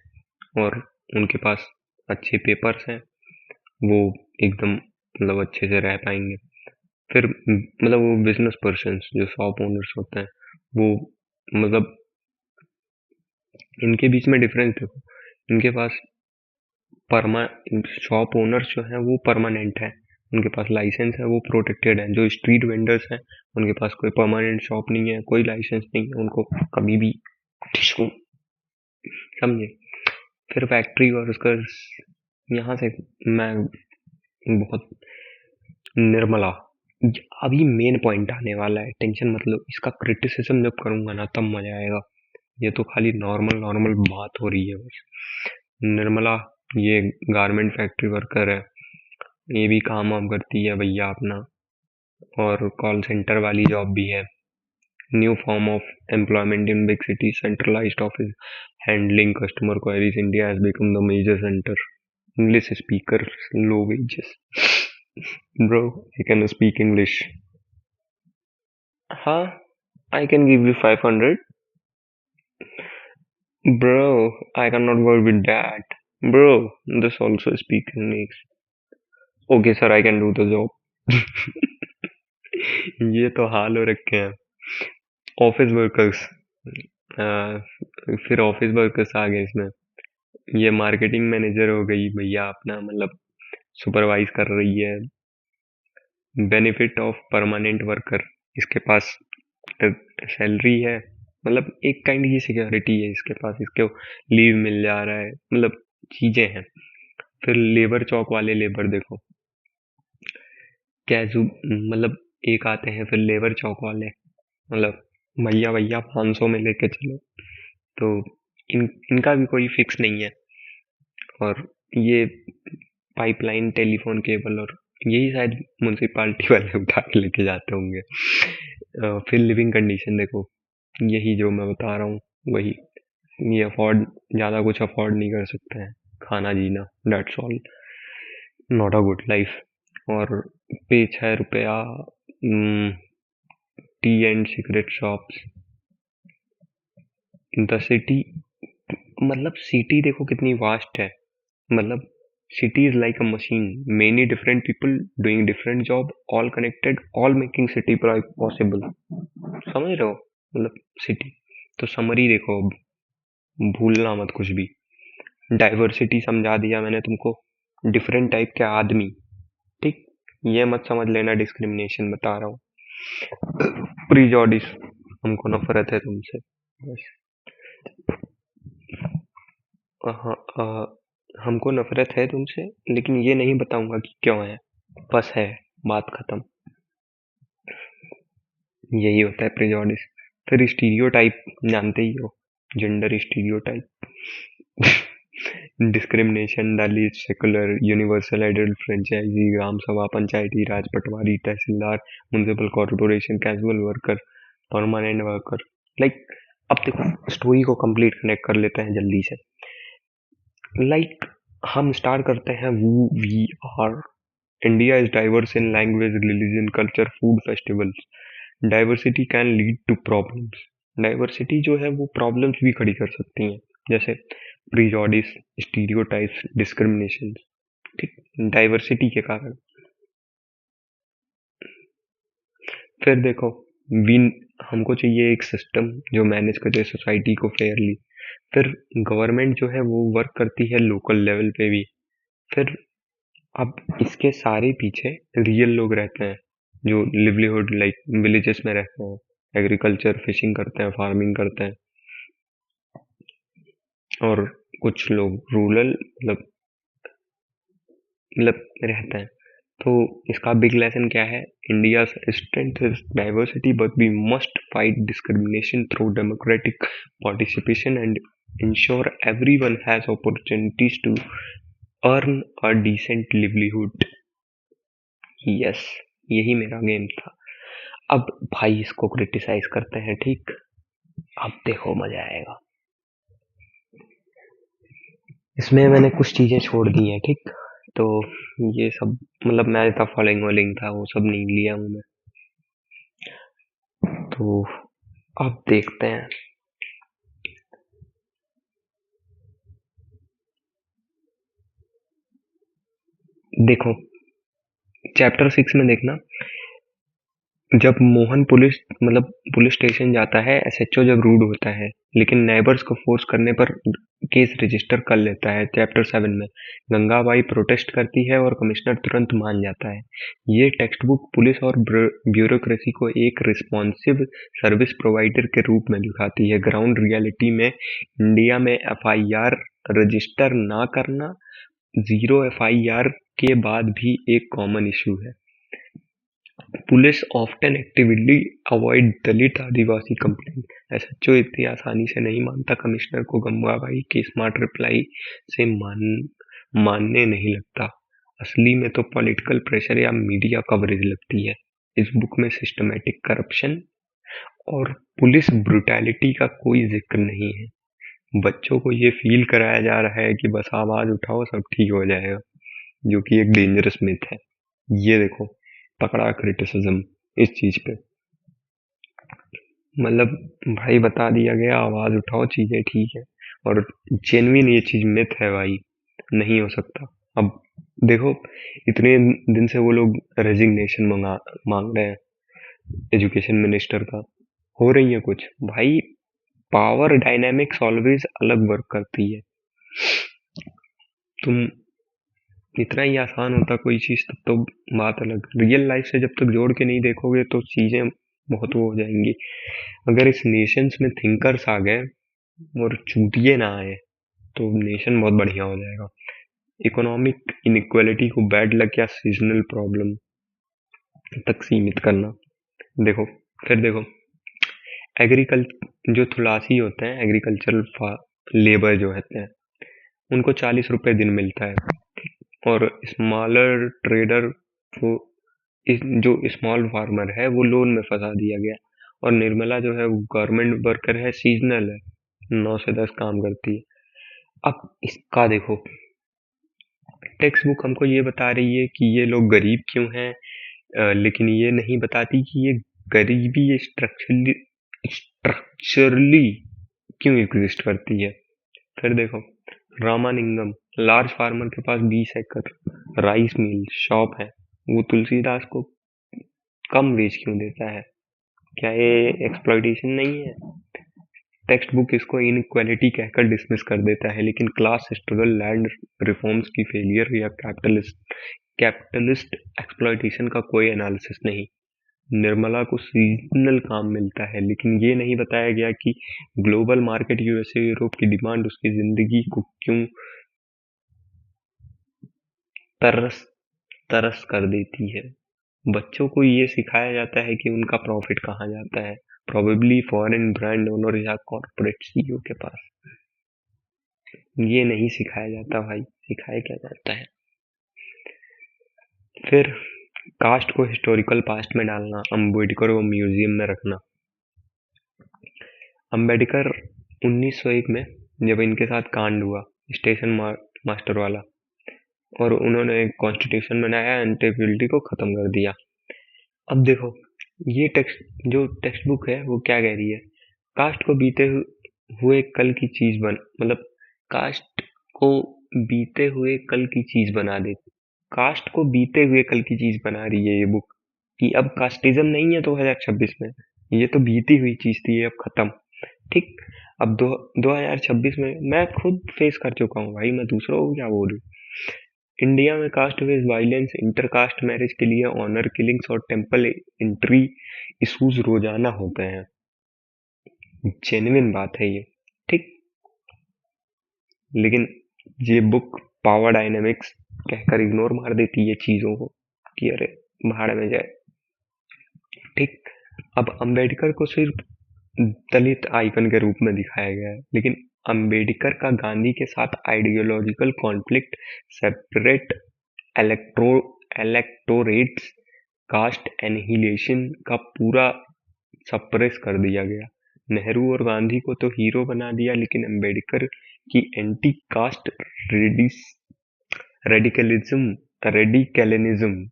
और उनके पास अच्छे पेपर्स हैं, वो एकदम मतलब अच्छे से रह पाएंगे। फिर मतलब वो बिजनेस पर्सन्स जो शॉप ओनर्स होते हैं, वो मतलब इनके बीच में डिफरेंस देखो, इनके पास परमा शॉप ओनर्स जो हैं वो परमानेंट है, उनके पास लाइसेंस है, वो प्रोटेक्टेड है। जो स्ट्रीट वेंडर्स हैं उनके पास कोई परमानेंट शॉप नहीं है, कोई लाइसेंस नहीं है, उनको कभी भी समझे। फिर फैक्ट्री वर्कर्स, यहाँ से मैं बहुत निर्मला, अभी मेन पॉइंट आने वाला है, टेंशन मतलब इसका क्रिटिसिज्म जब करूंगा ना तब मजा आएगा, ये तो खाली नॉर्मल नॉर्मल बात हो रही है बस। निर्मला ये गारमेंट फैक्ट्री वर्कर है, ये भी काम वाम करती है भैया अपना, और कॉल सेंटर वाली जॉब भी है। New form of employment in big city, centralised office handling customer queries, India has become the major centre. English speaker, low wages. Bro, I can speak English. Huh? I can give you 500. Bro, I cannot work with that. Bro, this also speak English. Okay, sir, I can do the job. ये तो हाल हो रखे हैं office workers. फिर office workers आ गए इसमें। ये marketing manager हो गई भैया, अपना मतलब सुपरवाइज कर रही है। बेनिफिट ऑफ परमानेंट वर्कर, इसके पास सैलरी है, मतलब एक काइंड की सिक्योरिटी है इसके पास, इसको लीव मिल जा रहा है, मतलब चीजें हैं। फिर लेबर चौक वाले लेबर देखो कैजू, मतलब एक आते हैं फिर लेबर चौक वाले, मतलब भैया भैया 500 में लेके चलो। तो इनका भी कोई फिक्स नहीं है। और ये पाइपलाइन, टेलीफोन केबल, और यही शायद म्यूनसिपालिटी वाले उठा के लेके जाते होंगे। फिर लिविंग कंडीशन देखो, यही जो मैं बता रहा हूँ वही। ये अफोर्ड, ज़्यादा कुछ अफोर्ड नहीं कर सकते हैं, खाना जीना, that's all, not a good life. और पे 6 रुपया, tea and cigarette shops in the city. मतलब सिटी देखो कितनी वास्ट है, मतलब city is like a machine, many different people doing different job, all connected, all making city possible। समझ रहे हो, मतलब सिटी। तो समरी देखो अब, भूलना मत कुछ भी। डाइवर्सिटी समझा दिया मैंने तुमको, डिफरेंट टाइप के आदमी, ठीक। ये मत समझ लेना डिस्क्रिमिनेशन बता रहा हूँ। प्रीजॉडिस, हमको नफरत है तुमसे बस। हाँ, हमको नफरत है तुमसे, लेकिन ये नहीं बताऊंगा कि क्यों है, बस है, बात खत्म। यही होता है प्रेजोडिस। फिर स्टीरियोटाइप जानते ही हो, gender stereotype. Discrimination, Dalit, secular, universal adult, franchise, gram sabha, panchayati raj, patwari, tehsildar, municipal corporation, casual worker, permanent worker. Like अब देखो स्टोरी को कंप्लीट कनेक्ट कर लेते हैं जल्दी से। लाइक हम स्टार्ट करते हैं who we are। India is diverse in language, religion, culture, food, festivals। Diversity can lead to problems। Diversity जो है वो प्रॉब्लम्स भी खड़ी कर सकती हैं, जैसे प्रीजॉडिस, स्टीरियोटाइप्स, डिस्क्रिमिनेशन, ठीक, डाइवर्सिटी के कारण। फिर देखो विन, हमको चाहिए एक सिस्टम जो मैनेज करे सोसाइटी को फेयरली। फिर गवर्नमेंट जो है वो वर्क करती है लोकल लेवल पे भी। फिर अब इसके सारे पीछे रियल लोग रहते हैं, जो लिवलीहुड लाइक विलेजेस में रहते हैं, एग्रीकल्चर, फिशिंग करते हैं, फार्मिंग करते हैं। और कुछ लोग रूरल मतलब रहते हैं। तो इसका बिग लेसन क्या है? India strength is diversity but we must fight discrimination through democratic participation and ensure everyone has opportunities to earn a decent livelihood. Yes, यही मेरा गेम था। अब भाई इसको क्रिटिसाइज करते हैं, ठीक। अब देखो मजा आएगा। इसमें मैंने कुछ चीजें छोड़ दी हैं, ठीक। तो ये सब मतलब मैं था फॉलोइंग वॉलोइंग था, वो सब नहीं लिया हूँ मैं। तो अब देखते हैं। देखो चैप्टर 6 में देखना, जब मोहन पुलिस स्टेशन जाता है, एसएचओ जब रूड होता है लेकिन नेबर्स को फोर्स करने पर केस रजिस्टर कर लेता है। चैप्टर 7 में गंगाबाई प्रोटेस्ट करती है और कमिश्नर तुरंत मान जाता है। ये टेक्स्ट बुक पुलिस और ब्यूरोक्रेसी को एक रिस्पॉन्सिव सर्विस प्रोवाइडर के रूप में दिखाती है। ग्राउंड रियलिटी में इंडिया में एफआईआर रजिस्टर ना करना 0 एफआईआर के बाद भी एक कॉमन इशू है। पुलिस ऑफ्टन एक्टिवली अवॉइड दलित आदिवासी कंप्लेंट। एसएचओ इतनी आसानी से नहीं मानता कमिश्नर को गंगाबाई के स्मार्ट रिप्लाई से मानने नहीं लगता। असली में तो पॉलिटिकल प्रेशर या मीडिया कवरेज लगती है। इस बुक में सिस्टमैटिक करप्शन और पुलिस ब्रुटैलिटी का कोई जिक्र नहीं है। बच्चों को ये फील कराया जा रहा है कि बस आवाज उठाओ सब ठीक हो जाएगा, जो कि एक डेंजरस मिथ है। ये देखो, तगड़ा क्रिटिसिज्म इस चीज पे। मतलब भाई बता दिया गया आवाज उठाओ चीजें ठीक है, और जेन्युइन ये चीज मिथ है भाई, नहीं हो सकता। अब देखो, इतने दिन से वो लोग रेजिग्नेशन मांग रहे हैं एजुकेशन मिनिस्टर का, हो रही है कुछ भाई? पावर डायनामिक्स ऑलवेज अलग वर्क करती है। तुम इतना ही आसान होता कोई चीज तब तो बात अलग, रियल लाइफ से जब तक जोड़ के नहीं देखोगे तो चीजें बहुत वो हो जाएंगी। अगर इस नेशंस में थिंकर्स आ गए और चूतिए ना आए तो नेशन बहुत बढ़िया हो जाएगा। इकोनॉमिक इनइक्वालिटी को बैड लक या सीजनल प्रॉब्लम तक सीमित करना। देखो, फिर देखो, एग्रीकल जो थुलासी होते हैं, एग्रीकल्चरल लेबर जो होते हैं, उनको 40 रुपए दिन मिलता है, और स्मॉलर ट्रेडर को जो स्मॉल फार्मर है वो लोन में फंसा दिया गया। और निर्मला जो है वो गवर्नमेंट वर्कर है, सीजनल है, 9 से 10 काम करती है। अब इसका देखो, टेक्स्ट बुक हमको ये बता रही है कि ये लोग गरीब क्यों हैं, लेकिन ये नहीं बताती कि ये गरीबी स्ट्रक्चरली क्यों एग्जिस्ट करती है। फिर देखो, रामालिंगम, लार्ज फार्मर के पास 20 एकड़ राइस मिल शॉप है, वो तुलसीदास को कम वेच क्यों देता है? क्या ये एक्सप्लॉइटेशन नहीं है? टेक्स्ट बुक इसको इनइक्वालिटी कहकर डिसमिस कर देता है, लेकिन क्लास स्ट्रगल, लैंड रिफॉर्म्स की फेलियर या कैपिटलिस्ट एक्सप्लॉइटेशन का कोई एनालिसिस नहीं। निर्मला को सीजनल काम मिलता है, लेकिन ये नहीं बताया गया कि ग्लोबल मार्केट, यूएसए, यूरोप की डिमांड उसकी जिंदगी को क्यों तरस तरस कर देती है। बच्चों को ये सिखाया जाता है कि उनका प्रॉफिट कहाँ जाता है, प्रोबेबली फॉरेन ब्रांड ओनर या कॉर्पोरेट सीईओ के पास। ये नहीं सिखाया जाता भाई, सिखाया क्या जाता है? फिर कास्ट को हिस्टोरिकल पास्ट में डालना, अम्बेडकर को म्यूजियम में रखना। अम्बेडकर 1901 में जब इनके साथ कांड हुआ स्टेशन मास्टर वाला, और उन्होंने एक कॉन्स्टिट्यूशन बनाया, एंटी को खत्म कर दिया। अब देखो, ये टेक्स्ट बुक है वो क्या कह रही है? कास्ट को बीते हुए कल की चीज मतलब कास्ट को बीते हुए कल की चीज बना दे। कास्ट को बीते हुए कल की चीज बना रही है ये बुक, कि अब कास्टिज्म नहीं है 2026 में, ये तो बीती हुई चीज थी, ये अब खत्म। ठीक, अब 2026 में मैं खुद फेस कर चुका हूँ भाई, मैं दूसरों को क्या बोलूँ। इंडिया में caste based violence, intercaste marriage के लिए ऑनर किलिंग्स और टेम्पल एंट्री इशूज रोजाना होते हैं। जेन्युइन बात है ये, ठीक। लेकिन ये बुक पावर डायनेमिक्स कहकर इग्नोर मार देती है चीजों को कि अरे भाड़ में जाए। ठीक, अब अंबेडकर को सिर्फ दलित आइकन के रूप में दिखाया गया है, लेकिन अंबेडकर का गांधी के साथ ideological conflict, separate electorates, caste annihilation का पूरा सप्रेस कर दिया गया। नेहरू और गांधी को तो हीरो बना दिया, लेकिन अंबेडकर की एंटी कास्ट रेडिकलिज्म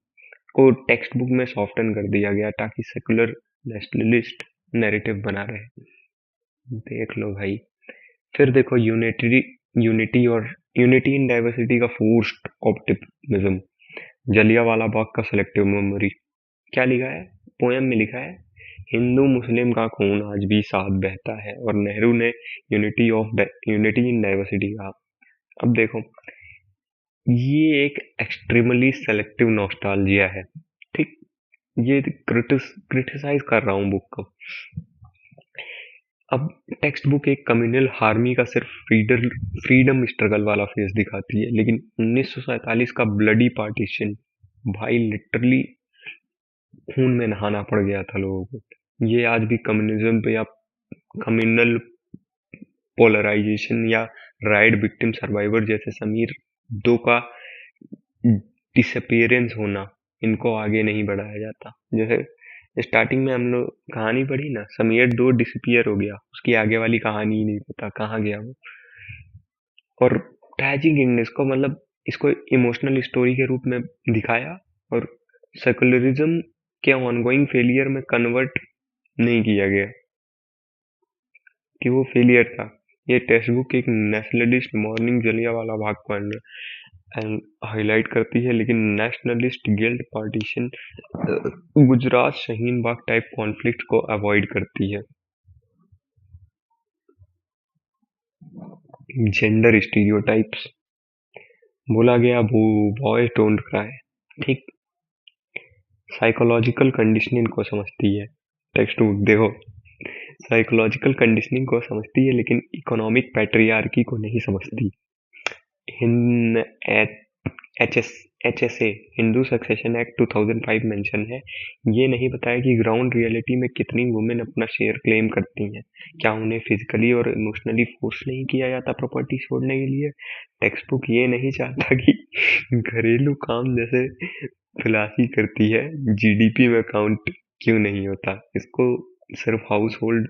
को टेक्स्ट बुक में सॉफ्टन कर दिया गया ताकि सेकुलर नेशनलिस्ट नैरेटिव बना रहे। देख लो भाई। फिर देखो, यूनिटी इन डाइवर्सिटी का फोर्स्ड ऑप्टिमिज्म, जलियांवाला बाग का सेलेक्टिव मेमोरी। क्या लिखा है पोएम में? लिखा है, हिंदू मुस्लिम का खून आज भी साथ बहता है, और नेहरू ने यूनिटी इन डाइवर्सिटी कहा। अब देखो, ये एक एक्सट्रीमली सेलेक्टिव नॉस्टैल्जिया है, ठीक। ये क्रिटिसाइज कर रहा हूँ बुक को। अब टेक्स्ट बुक एक कम्युनल हार्मी का सिर्फ फ्रीडम स्ट्रगल वाला फेस दिखाती है, लेकिन 1947 का ब्लडी पार्टीशन, भाई लिटरली खून में नहाना पड़ गया था लोगों को। ये आज भी कम्युनिज्म पे या कम्युनल पोलराइजेशन या राइट विक्टिम सर्वाइवर जैसे समीर दो का डिसअपियरेंस होना, इनको आगे नहीं बढ़ाया जाता। जैसे स्टार्टिंग में हम लोग कहानी पढ़ी ना, समीर 2 डिसअपियर हो गया, उसकी आगे वाली कहानी ही नहीं पता कहाँ गया वो। और ट्रैजिक एंड इसको, मतलब इसको इमोशनल स्टोरी के रूप में दिखाया और सेकुलरिज्म के ऑनगोइंग फेलियर में कन्वर्ट नहीं किया गया कि वो फेलियर था। ये टेक्स्ट बुक एक नेशनलिस्ट मॉर्निंग जलियांवाला बाग को एंड हाईलाइट करती है, लेकिन nationalist guilt partition Gujarat Shaheen Bagh type conflict को अवॉइड करती है। जेंडर स्टीरियोटाइप्स, बोला गया वो बॉयज डोंट क्राई, ठीक। साइकोलॉजिकल कंडीशनिंग को समझती है टेक्स्ट बुक, देखो साइकोलॉजिकल कंडीशनिंग को समझती है लेकिन इकोनॉमिक पैट्रियार्की को नहीं समझती। हिंद HSA Hindu succession act 2005 mention है। ये नहीं बताया कि ग्राउंड रियलिटी में कितनी वुमेन अपना शेयर क्लेम करती हैं। क्या उन्हें फिजिकली और इमोशनली फोर्स नहीं किया जाता प्रॉपर्टी छोड़ने के लिए? टेक्स्ट बुक ये नहीं चाहता कि घरेलू काम जैसे फिलासी करती है जीडीपी में काउंट क्यों नहीं होता। इसको सिर्फ हाउस होल्ड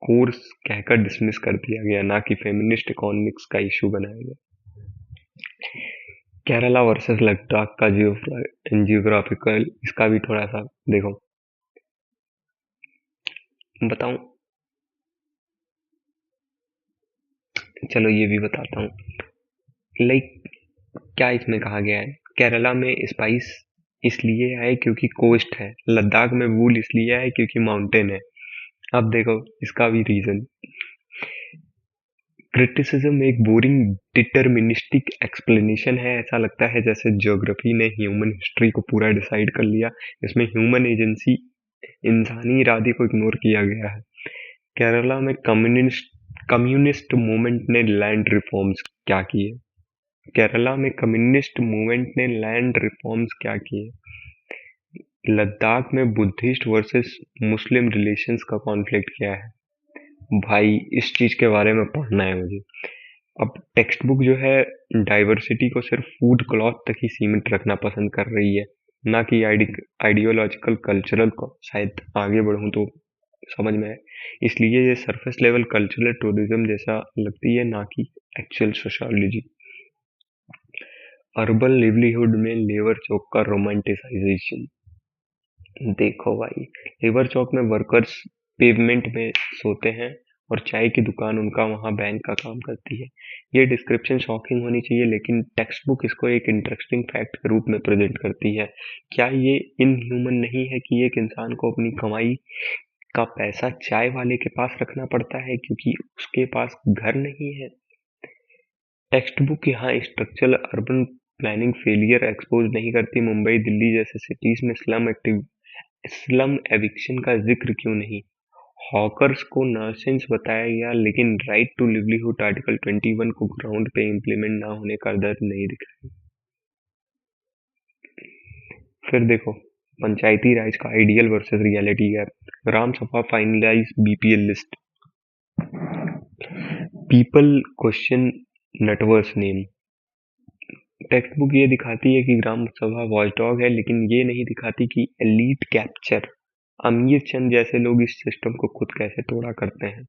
कोर्स कहकर डिसमिस कर दिया गया, ना कि फेमिनिस्ट इकोनॉमिक्स का इशू बनाया गया। केरला वर्सेस लद्दाख का जियोग्राफिकल, इसका भी थोड़ा सा देखो, बताऊं? चलो ये भी बताता हूँ। लाइक क्या इसमें कहा गया है, केरला में स्पाइस इसलिए है क्योंकि कोस्ट है, लद्दाख में वूल इसलिए है क्योंकि माउंटेन है। अब देखो इसका भी रीजन। क्रिटिसिज्म एक बोरिंग डिटर्मिनिस्टिक एक्सप्लेनेशन है। ऐसा लगता है जैसे ज्योग्राफी ने ह्यूमन हिस्ट्री को पूरा डिसाइड कर लिया। इसमें ह्यूमन एजेंसी, इंसानी इरादे को इग्नोर किया गया है। केरला में कम्युनिस्ट मूवमेंट ने लैंड रिफॉर्म्स क्या किए? केरला में कम्युनिस्ट मूवमेंट ने लैंड रिफॉर्म्स क्या किए? लद्दाख में बुद्धिस्ट वर्सेस मुस्लिम रिलेशंस का कॉन्फ्लिक्ट क्या है? भाई इस चीज के बारे में पढ़ना है मुझे। अब टेक्स्ट बुक जो है डाइवर्सिटी को सिर्फ फूड क्लॉथ तक ही सीमित रखना पसंद कर रही है, ना कि आइडियोलॉजिकल कल्चरल को। शायद आगे बढ़ूं तो समझ में आए। इसलिए ये सरफेस लेवल कल्चरल टूरिज्म जैसा लगती है, ना कि एक्चुअल सोशियोलॉजी। अर्बन लिवलीहुड में लेबर चौक का रोमांटिसाइजेशन, देखो भाई, लेबर चौक में वर्कर्स पेवमेंट में सोते हैं और चाय की दुकान उनका वहां बैंक का काम करती है। ये डिस्क्रिप्शन शॉकिंग होनी चाहिए, लेकिन टेक्स्ट बुक इसको एक इंटरेस्टिंग फैक्ट के रूप में प्रेजेंट करती है। क्या ये इनह्यूमन नहीं है कि एक इंसान को अपनी कमाई का पैसा चाय वाले के पास रखना पड़ता है क्योंकि उसके पास घर नहीं है? टेक्स्ट बुक यहाँ structural urban planning failure expose नहीं करती। मुंबई दिल्ली जैसे सिटीज में स्लम एविक्शन का जिक्र क्यों नहीं? हॉकर्स को नॉनसेंस बताया गया, लेकिन राइट टू लिवलीहुड आर्टिकल 21 को ग्राउंड पे इम्प्लीमेंट ना होने का दर्द नहीं दिखाया। फिर देखो पंचायती राज का ideal versus reality gap. Gram sabha finalize BPL list. People question नटवर्स नेम। टेक्स्ट बुक ये दिखाती है कि ग्राम सभा वॉचडॉग है, लेकिन ये नहीं दिखाती कि एलीट कैप्चर अमीर चंद जैसे लोग इस सिस्टम को खुद कैसे तोड़ा करते हैं।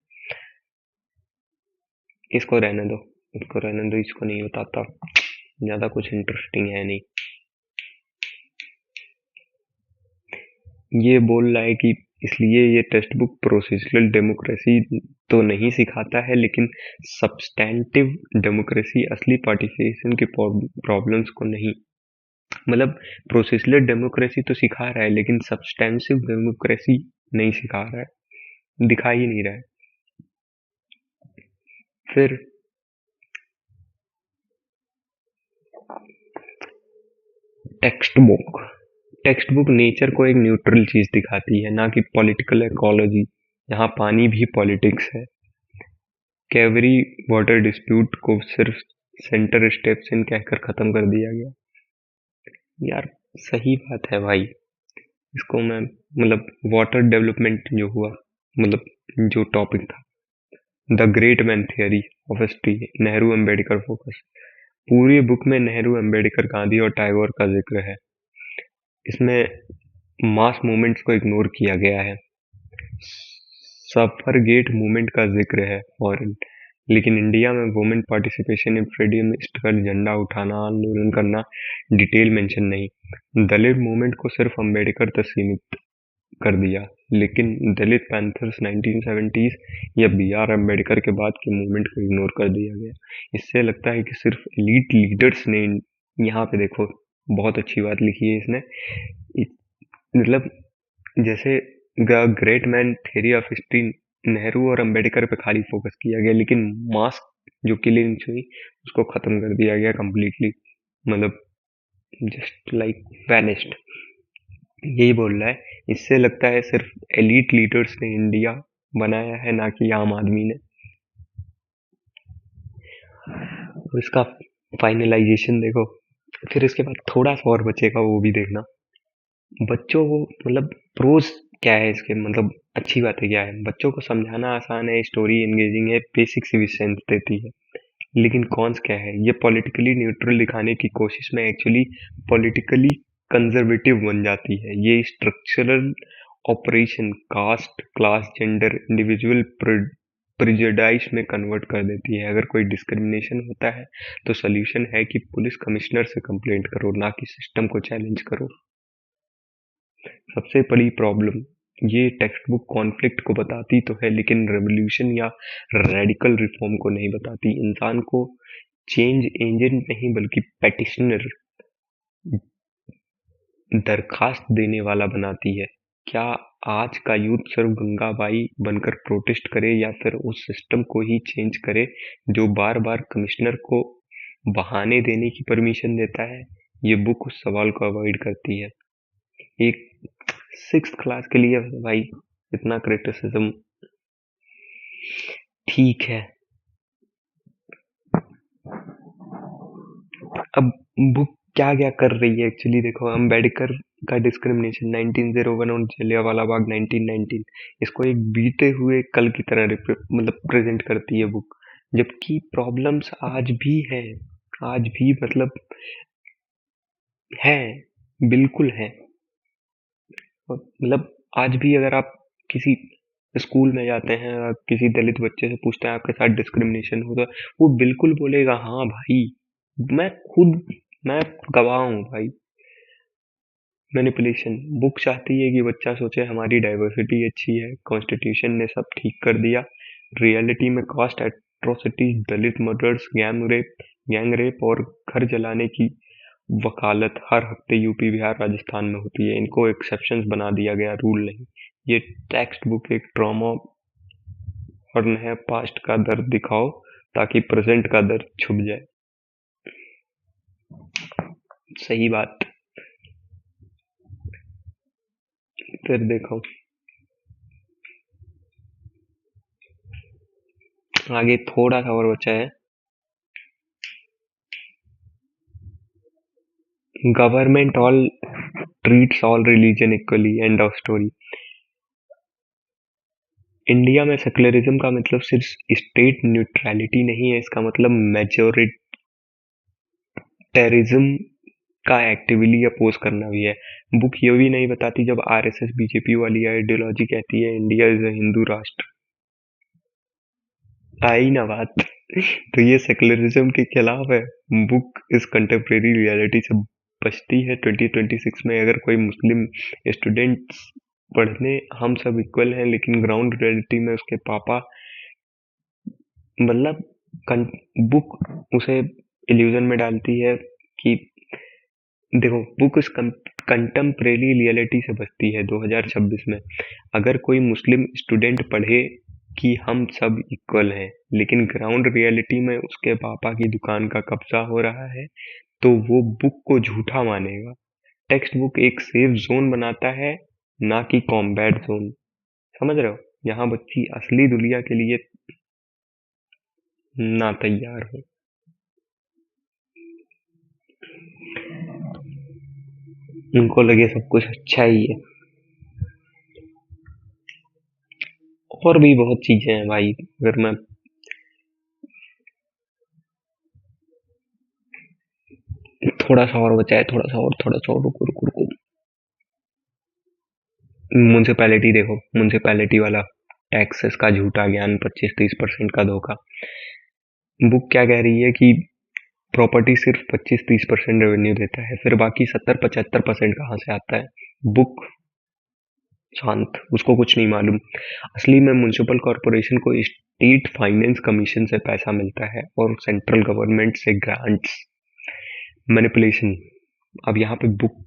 इसको रहने दो, इसको रहने दो, इसको नहीं बताता, ज्यादा कुछ इंटरेस्टिंग है नहीं। ये बोल रहा है कि इसलिए ये टेक्स्ट बुक प्रोसेसुरल डेमोक्रेसी तो नहीं सिखाता है, लेकिन सब्सटैंटिव डेमोक्रेसी, असली पार्टिसिपेशन के प्रॉब्लम्स को नहीं। मतलब प्रोसेसुरल डेमोक्रेसी तो सिखा रहा है, लेकिन सब्सटैंटिव डेमोक्रेसी नहीं सिखा रहा है, दिखा ही नहीं रहा है। फिर टेक्स्ट बुक नेचर को एक न्यूट्रल चीज दिखाती है, ना कि पॉलिटिकल इकोलॉजी। यहाँ पानी भी पॉलिटिक्स है। कैवरी वाटर डिस्प्यूट को सिर्फ सेंटर स्टेप्स इन कहकर खत्म कर दिया गया। यार सही बात है भाई, इसको मैं, मतलब वाटर डेवलपमेंट जो हुआ, मतलब जो टॉपिक था, the great man theory of history, Nehru Ambedkar focus. पूरी बुक में नेहरू, अम्बेडकर, गांधी और टैगोर का जिक्र है। इसमें मास मूवमेंट्स को इग्नोर किया गया है। सफरगेट मूवमेंट का जिक्र है फॉरेन, लेकिन इंडिया में women participation in freedom struggle, झंडा उठाना, आंदोलन करना, डिटेल मेंशन नहीं। दलित मूवमेंट को सिर्फ अम्बेडकर तक सीमित कर दिया, लेकिन दलित पैंथर्स 1970s या बी आर अम्बेडकर के बाद के मूवमेंट को इग्नोर कर दिया गया। इससे लगता है कि सिर्फ एलीट लीडर्स ने, यहाँ पे देखो बहुत अच्छी बात लिखी है इसने, मतलब जैसे the great man theory of history, Nehru और अम्बेडकर पे खाली फोकस किया गया, लेकिन मास जो किलिंग्स हुई उसको खत्म कर दिया गया कम्प्लीटली, मतलब जस्ट लाइक वैनिश्ड। यही बोल रहा है। इससे लगता है सिर्फ एलीट लीडर्स ने इंडिया बनाया है, ना कि आम आदमी ने। और इसका फाइनलाइजेशन देखो, फिर इसके बाद थोड़ा सा और बचेगा, वो भी देखना। बच्चों को मतलब प्रोज क्या है इसके, मतलब अच्छी बातें क्या है। बच्चों को समझाना आसान है, स्टोरी एंगेजिंग है, बेसिक सिविल सेंस देती है। लेकिन कॉन्स क्या है, ये पॉलिटिकली न्यूट्रल दिखाने की कोशिश में एक्चुअली पॉलिटिकली कंजर्वेटिव बन जाती है। ये structural oppression caste, class, gender, individual prejudice में कन्वर्ट कर देती है। अगर कोई डिस्क्रिमिनेशन होता है तो सोल्यूशन है कि पुलिस कमिश्नर से कंप्लेंट करो, ना कि सिस्टम को चैलेंज करो। सबसे बड़ी प्रॉब्लम, ये टेक्स्ट बुक कॉन्फ्लिक्ट को बताती तो है, लेकिन रेवोल्यूशन या रेडिकल रिफॉर्म को नहीं बताती। इंसान को चेंज एजेंट नहीं बल्कि पेटिशनर, दरखास्त देने वाला बनाती है। क्या आज का यूथ सिर्फ गंगाबाई बनकर प्रोटेस्ट करे, या फिर उस सिस्टम को ही चेंज करे जो बार बार कमिश्नर को बहाने देने की परमिशन देता है? ये बुक उस सवाल को अवॉइड करती है। एक 6th क्लास के लिए भाई इतना क्रिटिसिज्म ठीक है। अब बुक क्या क्या कर रही है एक्चुअली देखो, अम्बेडकर का डिस्क्रिमिनेशन 1901 और जलियांवाला बाग 1919, इसको एक बीते हुए कल की तरह मतलब प्रेजेंट करती है बुक। जबकि प्रॉब्लम्स आज भी हैं, आज भी मतलब हैं, बिल्कुल हैं। मतलब आज भी अगर आप किसी स्कूल में जाते हैं और किसी दलित बच्चे से पूछते हैं आपके साथ डिस्क्रिमिनेशन हो, तो वो बिल्कुल बोलेगा हाँ भाई, मैं खुद मैं गवाह हूँ भाई। मैनिपुलेशन, बुक चाहती है कि बच्चा सोचे हमारी डाइवर्सिटी अच्छी है, कॉन्स्टिट्यूशन ने सब ठीक कर दिया। रियलिटी में कास्ट एट्रोसिटीज, दलित मर्डर्स, गैंग रेप और घर जलाने की वकालत हर हफ्ते यूपी, बिहार, राजस्थान में होती है। इनको एक्सेप्शंस बना दिया गया, रूल नहीं। ये टेक्स्ट बुक एक ट्रॉमा और है, पास्ट का दर्द दिखाओ ताकि प्रेजेंट का दर्द छुप जाए। सही बात। फिर देखो आगे थोड़ा सा और बचा है। Government all treats all religion equally, end of story. India में सेकुलरिज्म का मतलब सिर्फ स्टेट न्यूट्रलिटी नहीं है, इसका मतलब मेजोरिटेरिज्म का एक्टिवली अपोज करना भी है। बुक ये भी नहीं बताती जब आरएसएस बीजेपी वाली आइडियोलॉजी कहती है इंडिया इज अ हिंदू राष्ट्र। आई ना बात। तो ये सेकुलरिज्म के खिलाफ है। बुक इस कंटेम्प्रेरी रियलिटी से बचती है। 2026 में अगर कोई मुस्लिम स्टूडेंट्स पढ़ने हम सब इक्वल हैं, लेकिन ग्राउंड रियलिटी में उसके पापा, मतलब बुक उसे इल्यूजन में डालती है कि देखो, बुक इस कंटेम्प्रेरी रियलिटी से बचती है 2026 में। अगर कोई मुस्लिम स्टूडेंट पढ़े कि हम सब इक्वल हैं, लेकिन ग्राउंड रियलिटी में उसके पापा की दुकान का कब्जा हो रहा है, तो वो बुक को झूठा मानेगा। टेक्स्ट बुक एक सेफ जोन बनाता है, ना कि कॉम्बैट जोन। समझ रहे हो? यहाँ बच्ची असली दुनिया के लिए ना तैयार हो। उनको लगे सब कुछ अच्छा ही है। और भी बहुत चीजें हैं भाई, अगर मैं थोड़ा सा और बचा है, थोड़ा सा और, थोड़ा सा और, रुको रुको रुको। म्यूनसिपैलिटी देखो, म्यूनसिपैलिटी वाला टैक्सेस का झूठा ज्ञान, 25-30% का धोखा। बुक क्या कह रही है कि प्रॉपर्टी सिर्फ 25-30% रेवेन्यू देता है, फिर बाकी 70-75% कहाँ से आता है? बुक शांत, उसको कुछ नहीं मालूम। असली में म्युनिसिपल कॉरपोरेशन को स्टेट फाइनेंस कमीशन से पैसा मिलता है और सेंट्रल गवर्नमेंट से ग्रांट्स। मैनिपुलेशन। अब यहाँ पे बुक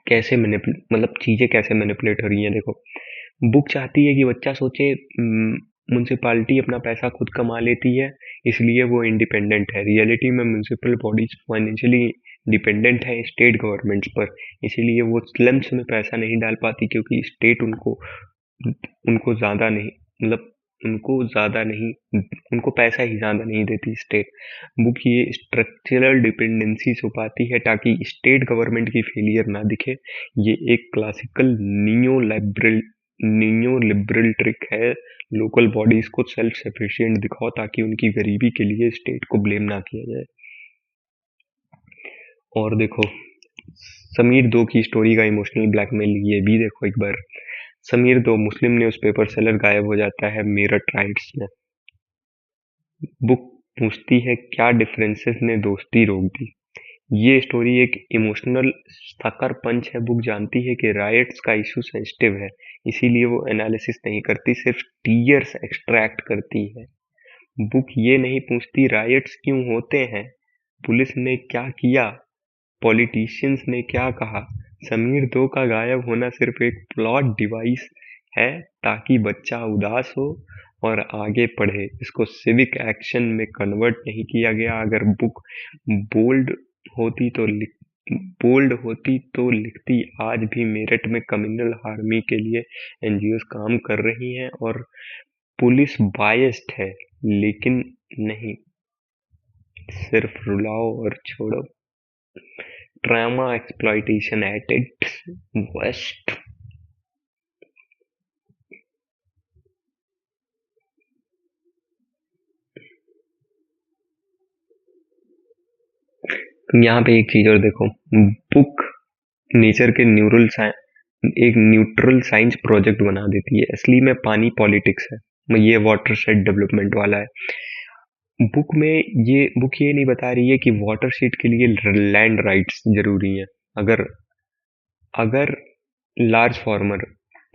कैसे मतलब चीजें कैसे मैनिपुलेट हो रही हैं, देखो। बुक चाहती है कि बच्चा सोचे म्युनिसिपैलिटी अपना पैसा खुद कमा लेती है, इसलिए वो इंडिपेंडेंट है। रियलिटी में म्युनिसिपल बॉडीज फाइनेंशियली डिपेंडेंट है स्टेट गवर्नमेंट्स पर, इसीलिए वो स्लम्स में पैसा नहीं डाल पाती, क्योंकि स्टेट उनको उनको ज़्यादा नहीं, मतलब उनको पैसा ही ज़्यादा नहीं देती स्टेट। बुक ये स्ट्रक्चरल डिपेंडेंसी छुपाती है ताकि स्टेट गवर्नमेंट की फेलियर ना दिखे। ये एक क्लासिकल नियो लिबरल ट्रिक है। लोकल बॉडीज को सेल्फ सफिशिएंट दिखाओ ताकि उनकी गरीबी के लिए स्टेट को ब्लेम ना किया जाए। और देखो, समीर 2 की स्टोरी का इमोशनल ब्लैकमेल, ये भी देखो एक बार। समीर 2 मुस्लिम न्यूज़पेपर सेलर गायब हो जाता है मेरठ राइट्स में। बुक पूछती है क्या डिफरेंसेस ने दोस्ती रोक दी। ये स्टोरी एक इमोशनल सकर पंच है। बुक जानती है कि राइट्स का इशू सेंसिटिव है, इसीलिए वो एनालिसिस नहीं करती, सिर्फ टीयर्स एक्सट्रैक्ट करती है। बुक ये नहीं पूछती राइट्स क्यों होते हैं, पुलिस ने क्या किया, पॉलिटिशियंस ने क्या कहा। समीर 2 का गायब होना सिर्फ एक प्लॉट डिवाइस है ताकि बच्चा उदास हो और आगे पढ़े। इसको सिविक एक्शन में कन्वर्ट नहीं किया गया। अगर बुक बोल्ड होती तो लिखती आज भी मेरठ में कम्युनल हार्मनी के लिए एनजीओस काम कर रही हैं और पुलिस बायस्ड है, लेकिन नहीं, सिर्फ रुलाओ और छोड़ो। Trauma exploitation at its worst. यहाँ पे एक चीज और देखो, बुक नेचर के एक न्यूट्रल साइंस प्रोजेक्ट बना देती है। असली में पानी पॉलिटिक्स है, ये वाटरशेड डेवलपमेंट वाला है। बुक ये नहीं बता रही है कि वाटरशेड के लिए लैंड राइट्स जरूरी हैं। अगर अगर large farmer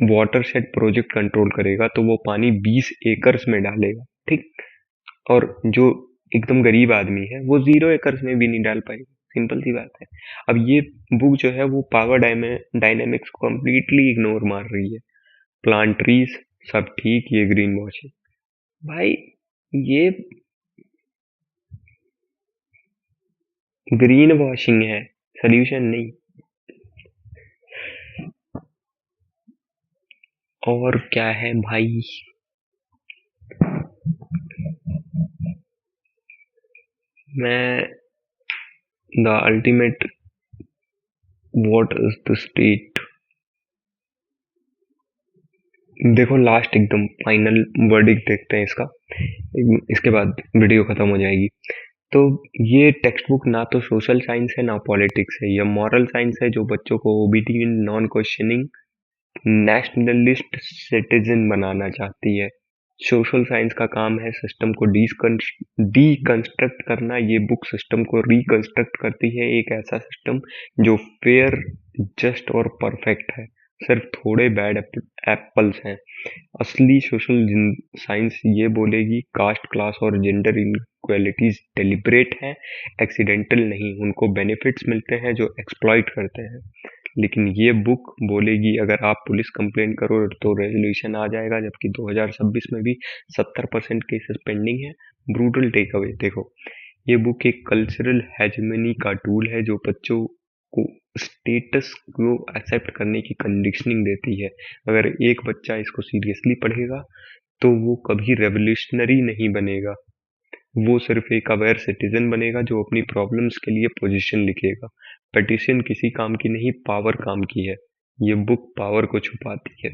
watershed project control करेगा तो वो पानी 20 एकर्स में डालेगा, ठीक। और जो एकदम गरीब आदमी है वो 0 एकर्स में भी नहीं डाल पाएगा, सिंपल सी बात है। अब ये बुक जो है वो पावर डायनेमिक्स को कम्प्लीटली इग्नोर मार रही है। प्लांट ट्रीज सब ठीक, ये ग्रीन वॉशिंग। भाई ये ग्रीन वॉशिंग है, सोल्यूशन नहीं। और क्या है भाई, मैं the ultimate what is the state. देखो लास्ट एकदम फाइनल वर्डिक्ट देखते हैं इसका, इसके बाद वीडियो खत्म हो जाएगी। तो ये टेक्स्ट बुक ना तो सोशल साइंस है ना पॉलिटिक्स है, यह मॉरल साइंस है जो बच्चों को obedient, non questioning, nationalist citizen बनाना चाहती है। सोशल साइंस का काम है सिस्टम को डीकंस्ट्रक्ट करना। ये बुक सिस्टम को रिकंस्ट्रक्ट करती है, एक ऐसा सिस्टम जो फेयर, जस्ट और परफेक्ट है। सिर्फ थोड़े बैड एप्पल्स हैं। असली सोशल साइंस ये बोलेगी कास्ट, क्लास और जेंडर इनक्वालिटीज डेलिब्रेट हैं, एक्सीडेंटल नहीं। उनको बेनिफिट्स मिलते हैं जो एक्सप्लॉइट करते हैं। लेकिन ये बुक बोलेगी अगर आप पुलिस कंप्लेंट करो तो रेजोल्यूशन आ जाएगा, जबकि 2026 में भी 70% केसेस पेंडिंग है। ब्रूटल टेक अवे देखो, ये बुक एक कल्चरल हेजमनी का टूल है जो बच्चों को स्टेटस को एक्सेप्ट करने की कंडीशनिंग देती है। अगर एक बच्चा इसको सीरियसली पढ़ेगा तो वो कभी रेवोल्यूशनरी नहीं बनेगा, वो सिर्फ एक अवेयर सिटीजन बनेगा जो अपनी प्रॉब्लम्स के लिए पोजीशन लिखेगा। पिटीशन किसी काम की नहीं, पावर काम की है। ये बुक पावर को छुपाती है।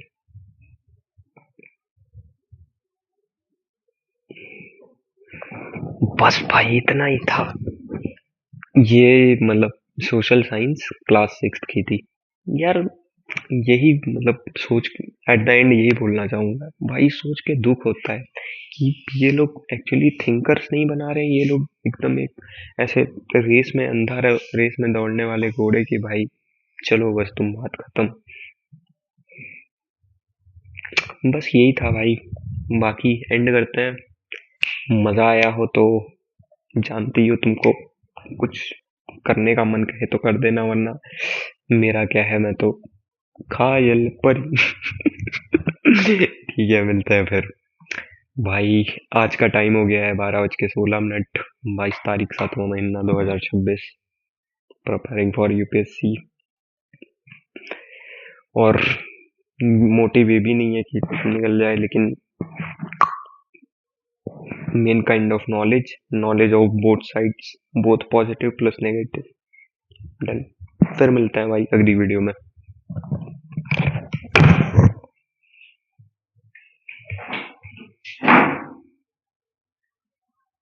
बस भाई इतना ही था। ये मतलब सोशल साइंस क्लास 6 की थी यार। यही मतलब सोच के एट द एंड यही बोलना चाहूंगा भाई, सोच के दुख होता है कि ये लोग एक्चुअली थिंकर्स नहीं बना रहे, ये लोग एकदम एक ऐसे रेस में रेस में दौड़ने वाले घोड़े की भाई चलो बस तुम बात खत्म। बस यही था भाई, बाकी एंड करते हैं। मजा आया हो तो जानती हो तुमको कुछ करने का मन कहे तो कर देना, वरना मेरा क्या है, मैं तो घायल पर ठीक है, मिलते हैं फिर भाई। आज का टाइम हो गया है 12:16, 22 तारीख 7वां महीना 2026। Preparing for UPSC. और मोटिव ये भी नहीं है कि निकल जाए, लेकिन main kind of knowledge of both sides, both positive plus negative. Done. फिर मिलते हैं भाई अगली वीडियो में।